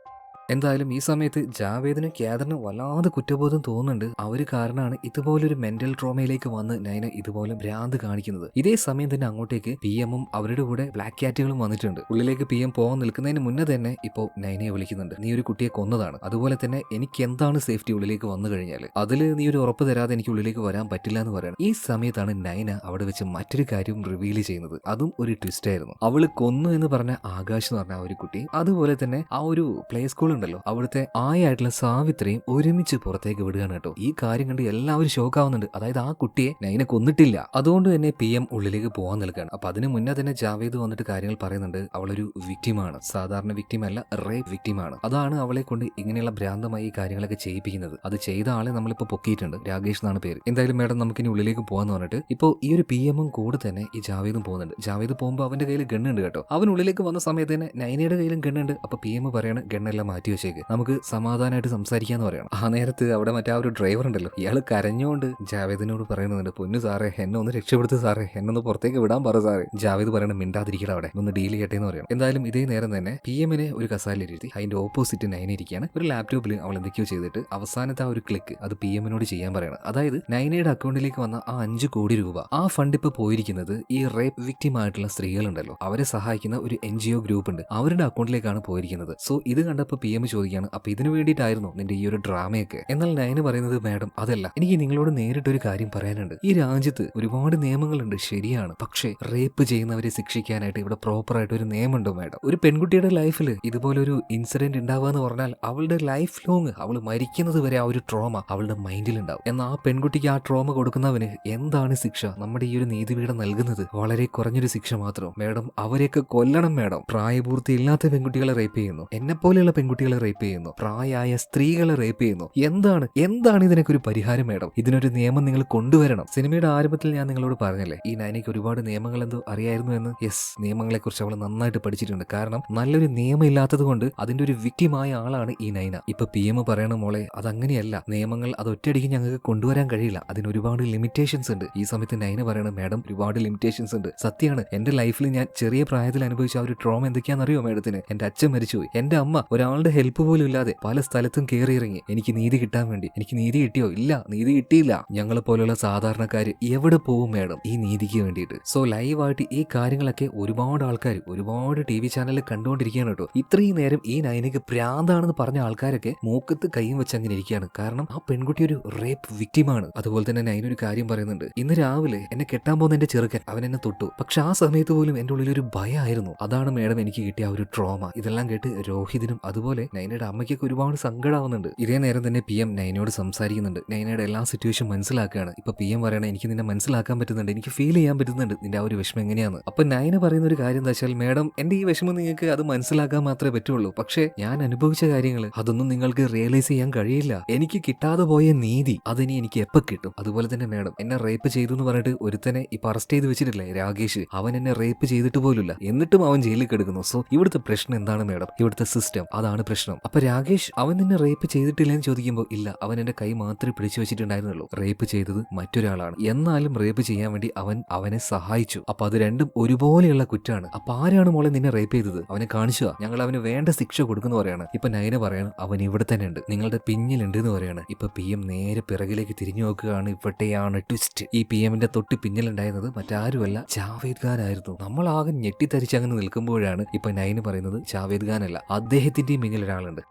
എന്തായാലും ഈ സമയത്ത് ജാവേദിനും കാതറിനും വല്ലാതെ കുറ്റബോധം തോന്നുന്നുണ്ട്. അവര് കാരണമാണ് ഇതുപോലൊരു മെന്റൽ ട്രോമയിലേക്ക് വന്ന് നൈന ഇതുപോലെ ഭ്രാന്ത് കാണിക്കുന്നത്. ഇതേ സമയം തന്നെ അങ്ങോട്ടേക്ക് PM-ഉം അവരുടെ കൂടെ ബ്ലാക്ക് ക്യാറ്റുകളും വന്നിട്ടുണ്ട്. ഉള്ളിലേക്ക് PM പോകാൻ നിൽക്കുന്നതിന് മുന്നേ തന്നെ ഇപ്പോൾ നൈനയെ വിളിക്കുന്നുണ്ട്. നീ ഒരു കുട്ടിയെ കൊന്നതാണ്, അതുപോലെ തന്നെ എനിക്ക് എന്താണ് സേഫ്റ്റി ഉള്ളിലേക്ക് വന്നു കഴിഞ്ഞാൽ അതിൽ നീ ഒരു ഉറപ്പ് തരാതെ എനിക്ക് ഉള്ളിലേക്ക് വരാൻ പറ്റില്ല എന്ന് പറയണം. ഈ സമയത്താണ് നൈന അവിടെ വെച്ച് മറ്റൊരു കാര്യം റിവീൽ ചെയ്യുന്നത്. അതും ഒരു ട്വിസ്റ്റ് ആയിരുന്നു. അവള് കൊന്നു എന്ന് പറഞ്ഞ ആകാശ് എന്ന് പറഞ്ഞ ആ ഒരു കുട്ടി, അതുപോലെ തന്നെ ആ ഒരു പ്ലേ സ്കൂൾ ഉണ്ടല്ലോ, അവിടുത്തെ ആയിട്ടുള്ള സാവിത്രിയും ഒരുമിച്ച് പുറത്തേക്ക് വിടുകയാണ് കേട്ടോ. ഈ കാര്യം കണ്ട് എല്ലാവരും ഷോക്കാവുന്നുണ്ട്. അതായത് ആ കുട്ടിയെ നൈന കൊന്നിട്ടില്ല. അതുകൊണ്ട് തന്നെ PM ഉള്ളിലേക്ക് പോകാൻ നിൽക്കുകയാണ്. അപ്പൊ അതിന് മുന്നേ തന്നെ ജാവേദ് വന്നിട്ട് കാര്യങ്ങൾ പറയുന്നുണ്ട്. അവളൊരു വിക്ടിമാണ്, സാധാരണ വിക്ടിമല്ല, റേപ്പ് വിക്ടിമാണ്. അതാണ് അവളെ കൊണ്ട് ഇങ്ങനെയുള്ള ഭ്രാന്തമായി കാര്യങ്ങളൊക്കെ ചെയ്യിപ്പിക്കുന്നത്. അത് ചെയ്ത ആളെ നമ്മളിപ്പോ പൊക്കിയിട്ടുണ്ട്, രാകേഷ് എന്നാണ് പേര്. എന്തായാലും മേഡം നമുക്കിനി ഉള്ളിലേക്ക് പോകാന്ന് പറഞ്ഞിട്ട് ഇപ്പോൾ ഈ ഒരു PM-ഉം കൂടെ തന്നെ ഈ ജാവേദും പോകുന്നുണ്ട്. ജാവേദ് പോകുമ്പോൾ അവന്റെ കയ്യിൽ ഗണ്ണുണ്ട് കേട്ടോ. അവൻ ഉള്ളിലേക്ക് വന്ന സമയത്ത് തന്നെ നൈനയുടെ കയ്യിലും ഗണ്ണുണ്ട്. അപ്പൊ PM പറയാണ് ഗണ്ണെല്ലാം മാറ്റി വെച്ചേക്ക്, നമുക്ക് സമാധാനമായിട്ട് സംസാരിക്കാന്ന് പറയണം. ആ നേരത്ത് അവിടെ മറ്റേ ആ ഒരു ഡ്രൈവർ ഉണ്ടല്ലോ, ഇയാൾ കരഞ്ഞുകൊണ്ട് ജാവേദിനോട് പറയുന്നുണ്ട്, പൊന്നു സാറേ എന്നെ ഒന്ന് രക്ഷപ്പെടുത്തു സാറേ, എന്നൊന്ന് പുറത്തേക്ക് വിടാൻ പറ സാറേ. ജാവേദ് പറയണം മിണ്ടാതിരിക്കണം, അവിടെ ഒന്ന് ഡീൽ ചെയ്യട്ടെ എന്ന് പറയണം. എന്തായാലും ഇതേ നേരം തന്നെ PM-നെ ഒരു കസാലിരുത്തി അതിന്റെ ഓപ്പോസിറ്റ് നൈന ഇരിക്കുകയാണ്. ഒരു ലാപ്ടോപ്പിൽ അവൾ എന്തൊക്കെയോ ചെയ്തിട്ട് അവസാനത്തെ ആ ഒരു ക്ലിക്ക് അത് PM-നോട് ചെയ്യാൻ പറയണം. അതായത് നൈനയുടെ അക്കൗണ്ടിലേക്ക് വന്ന ആ 5 കോടി രൂപ, ആ ഫണ്ട് ഇപ്പൊ പോയിരിക്കുന്നത് ഈ റേപ്പ് വിക്ടിം ആയിട്ടുള്ള സ്ത്രീകളുണ്ടല്ലോ, അവരെ സഹായിക്കുന്ന ഒരു NGO ഗ്രൂപ്പ് ഉണ്ട്, അവരുടെ അക്കൗണ്ടിലേക്കാണ് പോയിരിക്കുന്നത്. സോ ഇത് കണ്ടപ്പോൾ PM ചോദിക്കുകയാണ്, അപ്പൊ ഇതിനു വേണ്ടിയിട്ടായിരുന്നു നിന്റെ ഈ ഒരു ഡ്രാമയൊക്കെ? എന്നാൽ നയന് പറയുന്നത്, മാഡം അതല്ല, എനിക്ക് നിങ്ങളോട് നേരിട്ടൊരു കാര്യം പറയാനുണ്ട്. ഈ രാജ്യത്ത് ഒരുപാട് നിയമങ്ങളുണ്ട്, ശരിയാണ്, പക്ഷേ റേപ്പ് ചെയ്യുന്നവരെ ശിക്ഷിക്കാനായിട്ട് ഇവിടെ പ്രോപ്പർ ആയിട്ട് ഒരു നിയമമുണ്ടോ മാഡം? ഒരു പെൺകുട്ടിയുടെ ലൈഫിൽ ഇതുപോലൊരു ഇൻസിഡന്റ് ഉണ്ടാവുക എന്ന് പറഞ്ഞാൽ അവളുടെ ലൈഫ് ലോങ്, അവൾ മരിക്കുന്നത് വരെ ആ ഒരു ട്രോമ അവളുടെ മൈൻഡിൽ ഉണ്ടാവും. എന്നാൽ ആ പെൺകുട്ടിക്ക് ആ ട്രോമ കൊടുക്കുന്നവന് എന്താണ് ശിക്ഷ? നമ്മുടെ ഈ ഒരു നീതിപീഠം നൽകുന്നത് വളരെ കുറഞ്ഞൊരു ശിക്ഷ മാത്രം. മാഡം അവരെയൊക്കെ കൊല്ലണം മാഡം. പ്രായപൂർത്തി ഇല്ലാത്ത പെൺകുട്ടികളെ റേപ്പ് ചെയ്യുന്നു, എന്നെ പോലെയുള്ള പെൺകുട്ടികളെ റേപ്പ് ചെയ്യുന്നു, പ്രായമായ സ്ത്രീകളെ റേപ്പ് ചെയ്യുന്നു. എന്താണ് ഇതിനൊക്കെ ഒരു പരിഹാരം മാഡം? ഇതിനൊരു നിയമം നിങ്ങൾ കൊണ്ടുവരണം. സിനിമയുടെ ആരംഭത്തിൽ ഞാൻ നിങ്ങളോട് പറഞ്ഞല്ലേ, ഈ നൈനയ്ക്ക് ഒരുപാട് നിയമങ്ങൾ എന്തോ അറിയായിരുന്നു എന്ന്. യെസ്, നിയമങ്ങളെ കുറിച്ച് അവൾ നന്നായിട്ട് പഠിച്ചിട്ടുണ്ട്. കാരണം നല്ലൊരു നിയമം ഇല്ലാത്തത് കൊണ്ട് അതിന്റെ ഒരു വിക്ടിമായ ആളാണ് ഈ നൈന. ഇപ്പൊ PM പറയണ മോളെ, അതങ്ങനെയല്ല, നിയമങ്ങൾ അത് ഒറ്റയടിക്ക് ഞങ്ങൾക്ക് കൊണ്ടുവരാൻ കഴിയില്ല, അതിന് ഒരുപാട് ലിമിറ്റേഷൻസ് ഉണ്ട്. ഈ സമയത്ത് നൈന പറയണം, മാഡം ഒരുപാട് ലിമിറ്റേഷൻസ് ഉണ്ട്. സത്യമാണ്, എന്റെ ലൈഫിൽ ഞാൻ ചെറിയ പ്രായത്തിൽ അനുഭവിച്ച ആ ഒരു ട്രോമ എന്തൊക്കെയാണെന്നറിയോ മാഡത്തിന്? എന്റെ അച്ഛൻ മരിച്ചുപോയി, എന്റെ അമ്മ ഒരാളുടെ ഹെൽപ്പ് പോലും ഇല്ലാതെ പല സ്ഥലത്തും കയറി ഇറങ്ങി എനിക്ക് നീതി കിട്ടാൻ വേണ്ടി. എനിക്ക് നീതി കിട്ടിയോ? ഇല്ല, നീതി കിട്ടിയില്ല. ഞങ്ങളെ പോലുള്ള സാധാരണക്കാര് എവിടെ പോകും മേഡം ഈ നീതിക്ക് വേണ്ടിയിട്ട്? സോ ലൈവായിട്ട് ഈ കാര്യങ്ങളൊക്കെ ഒരുപാട് ആൾക്കാർ ഒരുപാട് TV ചാനലിൽ കണ്ടുകൊണ്ടിരിക്കുകയാണ് കേട്ടോ. ഇത്രയും നേരം ഈ നയനയ്ക്ക് പ്രാന്താണെന്ന് പറഞ്ഞ ആൾക്കാരൊക്കെ മൂക്കത്ത് കൈയും വെച്ച് അങ്ങനെ ഇരിക്കുകയാണ്. കാരണം ആ പെൺകുട്ടി ഒരു റേപ്പ് വിക്ടിമാണ്. അതുപോലെ തന്നെ നയന ഒരു കാര്യം പറയുന്നുണ്ട്, ഇന്ന് രാവിലെ എന്നെ കെട്ടാൻ പോകുന്ന എന്റെ ചെറുക്കൻ അവൻ എന്നെ തൊട്ടു, പക്ഷെ ആ സമയത്ത് പോലും എന്റെ ഉള്ളിൽ ഒരു ഭയമായിരുന്നു. അതാണ് മേഡം എനിക്ക് കിട്ടിയ ഒരു ട്രോമ. ഇതെല്ലാം കേട്ട് രോഹിതിനും അതുപോലെ നയനയുടെ അമ്മയ്ക്കൊക്കെ ഒരുപാട് സങ്കടമാവുന്നുണ്ട്. ഇതേ നേരം തന്നെ PM നയനയോട് സംസാരിക്കുന്നുണ്ട്. നയനയുടെ എല്ലാ സിറ്റുവേഷൻ മനസ്സിലാക്കുകയാണ്. ഇപ്പൊ PM പറയണ എനിക്ക് നിന്നെ മനസ്സിലാക്കാൻ പറ്റുന്നുണ്ട്, എനിക്ക് ഫീൽ ചെയ്യാൻ പറ്റുന്നുണ്ട് നിന്റെ ആ ഒരു വിഷമം എങ്ങനെയാണ്. അപ്പൊ നയന പറയുന്ന ഒരു കാര്യം എന്താ വെച്ചാൽ, മേഡം എന്റെ ഈ വിഷമം നിങ്ങൾക്ക് അത് മനസ്സിലാക്കാൻ മാത്രമേ പറ്റുള്ളൂ, പക്ഷേ ഞാൻ അനുഭവിച്ച കാര്യങ്ങൾ അതൊന്നും നിങ്ങൾക്ക് റിയലൈസ് ചെയ്യാൻ കഴിയില്ല. എനിക്ക് കിട്ടാതെ പോയ നീതി അതിനി എനിക്ക് എപ്പോ കിട്ടും? അതുപോലെ തന്നെ മേഡം എന്നെ റേപ്പ് ചെയ്തു എന്ന് പറഞ്ഞിട്ട് ഒരുത്തനെ ഇപ്പൊ അറസ്റ്റ് ചെയ്ത് വെച്ചിട്ടില്ലേ രാകേഷ്, അവൻ എന്നെ റേപ്പ് ചെയ്തിട്ട് പോലുമില്ല, എന്നിട്ടും അവൻ ജയിലിൽ കിടക്കുന്നു. സോ ഇവിടുത്തെ പ്രശ്നം എന്താണ് മേഡം? ഇവിടുത്തെ സിസ്റ്റം, അതാണ് പ്രശ്നം. അപ്പൊ രാകേഷ് അവൻ നിന്നെ റേപ്പ് ചെയ്തിട്ടില്ലെന്ന് ചോദിക്കുമ്പോൾ, ഇല്ല, അവൻ എന്റെ കൈ മാത്രമേ പിടിച്ചു വെച്ചിട്ടുണ്ടായിരുന്നുള്ളൂ, റേപ്പ് ചെയ്തത് മറ്റൊരാളാണ്, എന്നാലും റേപ്പ് ചെയ്യാൻ വേണ്ടി അവനെ സഹായിച്ചു. അപ്പൊ അത് രണ്ടും ഒരുപോലെയുള്ള കുറ്റാണ്. അപ്പൊ ആരാണ് മോളെ നിന്നെ റേപ്പ് ചെയ്തത്? അവനെ കാണിച്ചുക, ഞങ്ങൾ അവന് വേണ്ട ശിക്ഷ കൊടുക്കുന്നു പറയാണ്. ഇപ്പൊ നയന പറയാണ് അവൻ ഇവിടെ തന്നെ ഉണ്ട്, നിങ്ങളുടെ പിന്നിലുണ്ട് എന്ന് പറയാണ്. ഇപ്പൊ PM നേരെ പിറകിലേക്ക് തിരിഞ്ഞു നോക്കുകയാണ്. ഇവിടെയാണ് ട്വിസ്റ്റ്. ഈ PMന്റെ തൊട്ട് പിന്നിലുണ്ടായിരുന്നത് മറ്റാരുമല്ല, ജാവേദ് ഖാൻ ആയിരുന്നു. നമ്മളാകെ ഞെട്ടിത്തരിച്ച് അങ്ങനെ നിൽക്കുമ്പോഴാണ് ഇപ്പൊ നയന് പറയുന്നത് ജാവേദ് ഖാൻ അല്ല, അദ്ദേഹത്തിന്റെയും പിന്നിൽ ഒരാളുണ്ട്.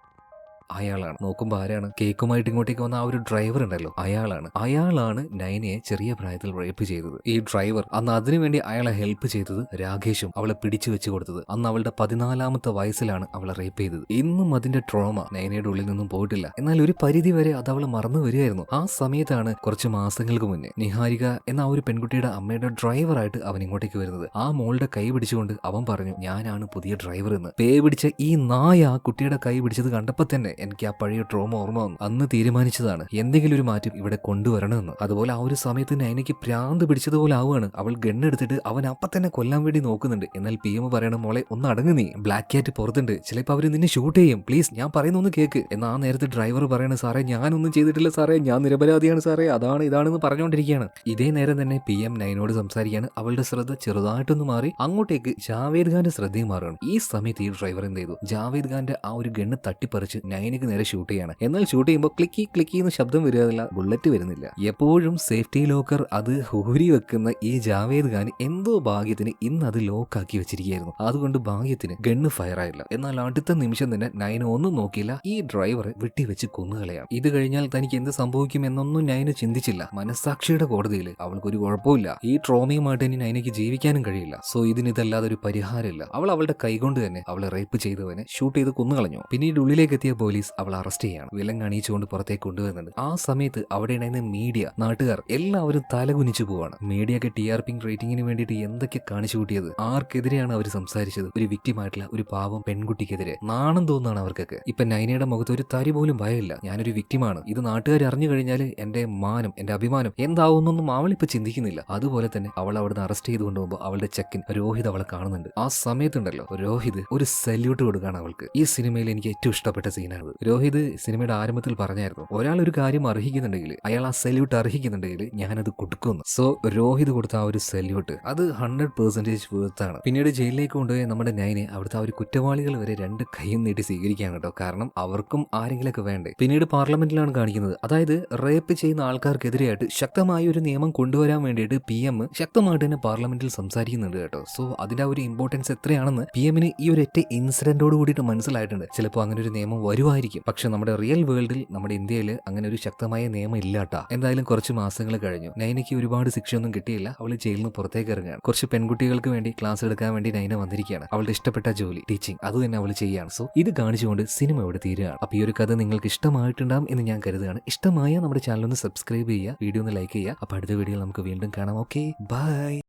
അയാളാണ്. നോക്കുമ്പോൾ ആരാണ്? കേക്കുമായിട്ട് ഇങ്ങോട്ടേക്ക് വന്ന ആ ഒരു ഡ്രൈവർ ഉണ്ടല്ലോ, അയാളാണ് നയനയെ ചെറിയ പ്രായത്തിൽ റേപ്പ് ചെയ്തത്. ഈ ഡ്രൈവർ അന്ന് അതിനുവേണ്ടി അയാളെ ഹെൽപ്പ് ചെയ്തത് രാകേഷും അവളെ പിടിച്ചു വെച്ച് കൊടുത്തത്. അന്ന് അവളുടെ 14ാമത്തെ വയസ്സിലാണ് അവളെ റേപ്പ് ചെയ്തത്. ഇന്നും അതിന്റെ ട്രോമ നയനയുടെ ഉള്ളിൽ നിന്നും പോയിട്ടില്ല. എന്നാൽ ഒരു പരിധി വരെ അത് അവൾ മറന്നു വരികയായിരുന്നു. ആ സമയത്താണ് കുറച്ച് മാസങ്ങൾക്ക് മുന്നേ നിഹാരിക എന്ന ആ ഒരു പെൺകുട്ടിയുടെ അമ്മയുടെ ഡ്രൈവറായിട്ട് അവൻ ഇങ്ങോട്ടേക്ക് വരുന്നത്. ആ മോളുടെ കൈ പിടിച്ചുകൊണ്ട് അവൻ പറഞ്ഞു, ഞാനാണ് പുതിയ ഡ്രൈവർ എന്ന്. പേ പിടിച്ച ഈ നായ ആ കുട്ടിയുടെ കൈ പിടിച്ചത് കണ്ടപ്പോൾ തന്നെ എനിക്ക് ആ പഴയ ട്രോമ ഓർമ്മ വന്നു. അന്ന് തീരുമാനിച്ചതാണ് എന്തെങ്കിലും ഒരു മാറ്റം ഇവിടെ കൊണ്ടുവരണമെന്ന്. അതുപോലെ ആ ഒരു സമയത്ത് നയനയ്ക്ക് പ്രാന്ത് പിടിച്ചതുപോലെ ആവുകയാണ്. അവൾ ഗണ്ണെടുത്തിട്ട് അവൻ അപ്പം തന്നെ കൊല്ലാൻ വേണ്ടി നോക്കുന്നുണ്ട്. എന്നാൽ PM പറയണം, മോളെ ഒന്ന് അടങ്ങ്, നീ ബ്ലാക്ക് ക്യാറ്റ് പുറത്തുണ്ട്, ചിലപ്പോൾ അവര് നിന്നെ ഷൂട്ട് ചെയ്യും, പ്ലീസ് ഞാൻ പറയുന്ന ഒന്ന് കേക്ക്. എന്നാൽ ആ നേരത്തെ ഡ്രൈവർ പറയണ, സാറേ ഞാനൊന്നും ചെയ്തിട്ടില്ല സാറേ, ഞാൻ നിരപരാധിയാണ് സാറേ, അതാണ് ഇതാണെന്ന് പറഞ്ഞുകൊണ്ടിരിക്കുകയാണ്. ഇതേ നേരം തന്നെ PM നയനോട് സംസാരിക്കുകയാണ്. അവളുടെ ശ്രദ്ധ ചെറുതായിട്ടൊന്ന് മാറി അങ്ങോട്ടേക്ക് ജാവേദ് ഖാന്റെ ശ്രദ്ധയും മാറുകയാണ്. ഈ സമയത്ത് ഈ ഡ്രൈവർ എന്ത് ചെയ്തു, ജാവേദ് ഖാന്റെ ആ ഒരു ഗണ്ണ് തട്ടിപ്പറിച്ച് നയനക്ക് നേരെ ഷൂട്ട് ചെയ്യാണ്. എന്നാൽ ഷൂട്ട് ചെയ്യുമ്പോൾ ക്ലിക്കി എന്ന് ശബ്ദം വരികയില്ല, ബുള്ളറ്റ് വരുന്നില്ല. എപ്പോഴും സേഫ്റ്റി ലോക്കർ അത് ഊരി വെക്കുന്ന ഈ ജാവേദ് ഖാൻ എന്തോ ഭാഗ്യത്തിന് ഇന്ന് അത് ലോക്കാക്കി വെച്ചിരിക്കുകയായിരുന്നു. അതുകൊണ്ട് ഭാഗ്യത്തിന് ഗണ്ണ് ഫയർ ആയില്ല. എന്നാൽ അടുത്ത നിമിഷം തന്നെ നയന ഒന്നും നോക്കിയില്ല, ഈ ഡ്രൈവറെ വെട്ടിവെച്ച് കൊന്നുകളയാണ്. ഇത് കഴിഞ്ഞാൽ തനിക്ക് എന്ത് സംഭവിക്കും എന്നൊന്നും നയന ചിന്തിച്ചില്ല. മനസ്സാക്ഷിയുടെ കോടതിയിൽ അവൾക്കൊരു കുഴപ്പമില്ല. ഈ ട്രോമയുമായിട്ട് ഇനി നയനയ്ക്ക് ജീവിക്കാനും കഴിയില്ല. സോ ഇതല്ലാതെ ഒരു പരിഹാരമില്ല. അവൾ അവളുടെ കൈകൊണ്ട് തന്നെ അവളെ റേപ്പ് ചെയ്തവനെ ഷൂട്ട് ചെയ്ത് കൊന്നുകളഞ്ഞു. പിന്നീട് ഉള്ളിലേക്ക് എത്തിയ പോലീസ് അവൾ അറസ്റ്റ് ചെയ്യാണ്. വിലങ്ങ് അണിയിച്ചുകൊണ്ട് പുറത്തേക്ക് കൊണ്ടുവരുന്നുണ്ട്. ആ സമയത്ത് അവിടെ ഉണ്ടായിരുന്ന മീഡിയ, നാട്ടുകാർ എല്ലാവരും തലകുനിച്ചു പോവാണ്. മീഡിയക്ക് TRP റേറ്റിംഗിന് വേണ്ടിയിട്ട് എന്തൊക്കെ കാണിച്ചു കൂട്ടിയത്. ആർക്കെതിരെയാണ് അവർ സംസാരിച്ചത്? ഒരു വിക്ടിമായിട്ടുള്ള ഒരു പാവം പെൺകുട്ടിക്കെതിരെ. നാണം തോന്നാണ് അവർക്കൊക്കെ. ഇപ്പൊ നയനയുടെ മുഖത്ത് ഒരു തരി പോലും ഭയമില്ല. ഞാനൊരു വിക്ടിമാണ്, ഇത് നാട്ടുകാർ അറിഞ്ഞു കഴിഞ്ഞാൽ എന്റെ മാനം, എന്റെ അഭിമാനം എന്താവുന്നൊന്നും അവളിപ്പോ ചിന്തിക്കുന്നില്ല. അതുപോലെ തന്നെ അവൾ അവിടുന്ന് അറസ്റ്റ് ചെയ്ത് കൊണ്ടുപോകുമ്പോൾ അവളുടെ ചെക്കൻ രോഹിത് അവളെ കാണുന്നുണ്ട്. ആ സമയത്തുണ്ടല്ലോ രോഹിത് ഒരു സല്യൂട്ട് കൊടുക്കുകയാണ് അവൾക്ക്. ഈ സിനിമയിൽ എനിക്ക് ഏറ്റവും ഇഷ്ടപ്പെട്ട സീനാണ്. രോഹിത് സിനിമയുടെ ആരംഭത്തിൽ പറഞ്ഞായിരുന്നു, ഒരാൾ ഒരു കാര്യം അർഹിക്കുന്നുണ്ടെങ്കിൽ, അയാൾ ആ സല്യൂട്ട് അർഹിക്കുന്നുണ്ടെങ്കിൽ ഞാനത് കൊടുക്കുന്നു. സോ രോഹിത് കൊടുത്ത ആ ഒരു സല്യൂട്ട് അത് 100% വേർത്താണ്. പിന്നീട് ജയിലിലേക്ക് കൊണ്ടുപോയി നമ്മുടെ നയനെ അവിടുത്തെ ആ ഒരു കുറ്റവാളികൾ വരെ 2 കൈയും നീട്ടി സ്വീകരിക്കാൻ കേട്ടോ. കാരണം അവർക്കും ആരെങ്കിലൊക്കെ വേണ്ടേ. പിന്നീട് പാർലമെന്റിലാണ് കാണിക്കുന്നത്. അതായത് റേപ്പ് ചെയ്യുന്ന ആൾക്കാർക്കെതിരെയായിട്ട് ശക്തമായ ഒരു നിയമം കൊണ്ടുവരാൻ വേണ്ടിയിട്ട് PM ശക്തമായിട്ട് തന്നെ പാർലമെന്റിൽ സംസാരിക്കുന്നുണ്ട് കേട്ടോ. സോ അതിന്റെ ഒരു ഇമ്പോർട്ടൻസ് എത്രയാണെന്ന് PMന് ഈ ഒരു ഒറ്റ ഇൻസിഡന്റോട് കൂടിയിട്ട് മനസ്സിലായിട്ടുണ്ട്. ചിലപ്പോൾ അങ്ങനെ ഒരു നിയമം വരുമായിരിക്കും, പക്ഷെ നമ്മുടെ റിയൽ വേൾഡിൽ, നമ്മുടെ ഇന്ത്യയിൽ അങ്ങനെ ഒരു ശക്തമായ നിയമം ഇല്ലാട്ടാ. എന്തായാലും കുറച്ച് മാസങ്ങൾ കഴിഞ്ഞു. നയനയ്ക്ക് ഒരുപാട് ശിക്ഷയൊന്നും കിട്ടിയില്ല. അവൾ ജയിലിൽ നിന്ന് പുറത്തേക്ക് ഇറങ്ങുകയാണ്. കുറച്ച് പെൺകുട്ടികൾക്ക് വേണ്ടി ക്ലാസ് എടുക്കാൻ വേണ്ടി നയന വന്നിരിക്കുകയാണ്. അവളുടെ ഇഷ്ടപ്പെട്ട ജോലി ടീച്ചിങ്, അത് തന്നെ അവൾ ചെയ്യാണ്. സോ ഇത് കാണിച്ചുകൊണ്ട് സിനിമ ഇവിടെ തീരുകയാണ്. അപ്പൊ ഈ ഒരു കഥ നിങ്ങൾക്ക് ഇഷ്ടമായിട്ടുണ്ടാകും എന്ന് ഞാൻ കരുതുകയാണ്. ഇഷ്ടമായ നമ്മുടെ ചാനൽ ഒന്ന് സബ്സ്ക്രൈബ് ചെയ്യുക, വീഡിയോ ഒന്ന് ലൈക്ക് ചെയ്യുക. അപ്പൊ അടുത്ത വീഡിയോയിൽ നമുക്ക് വീണ്ടും കാണാം. Okay, by.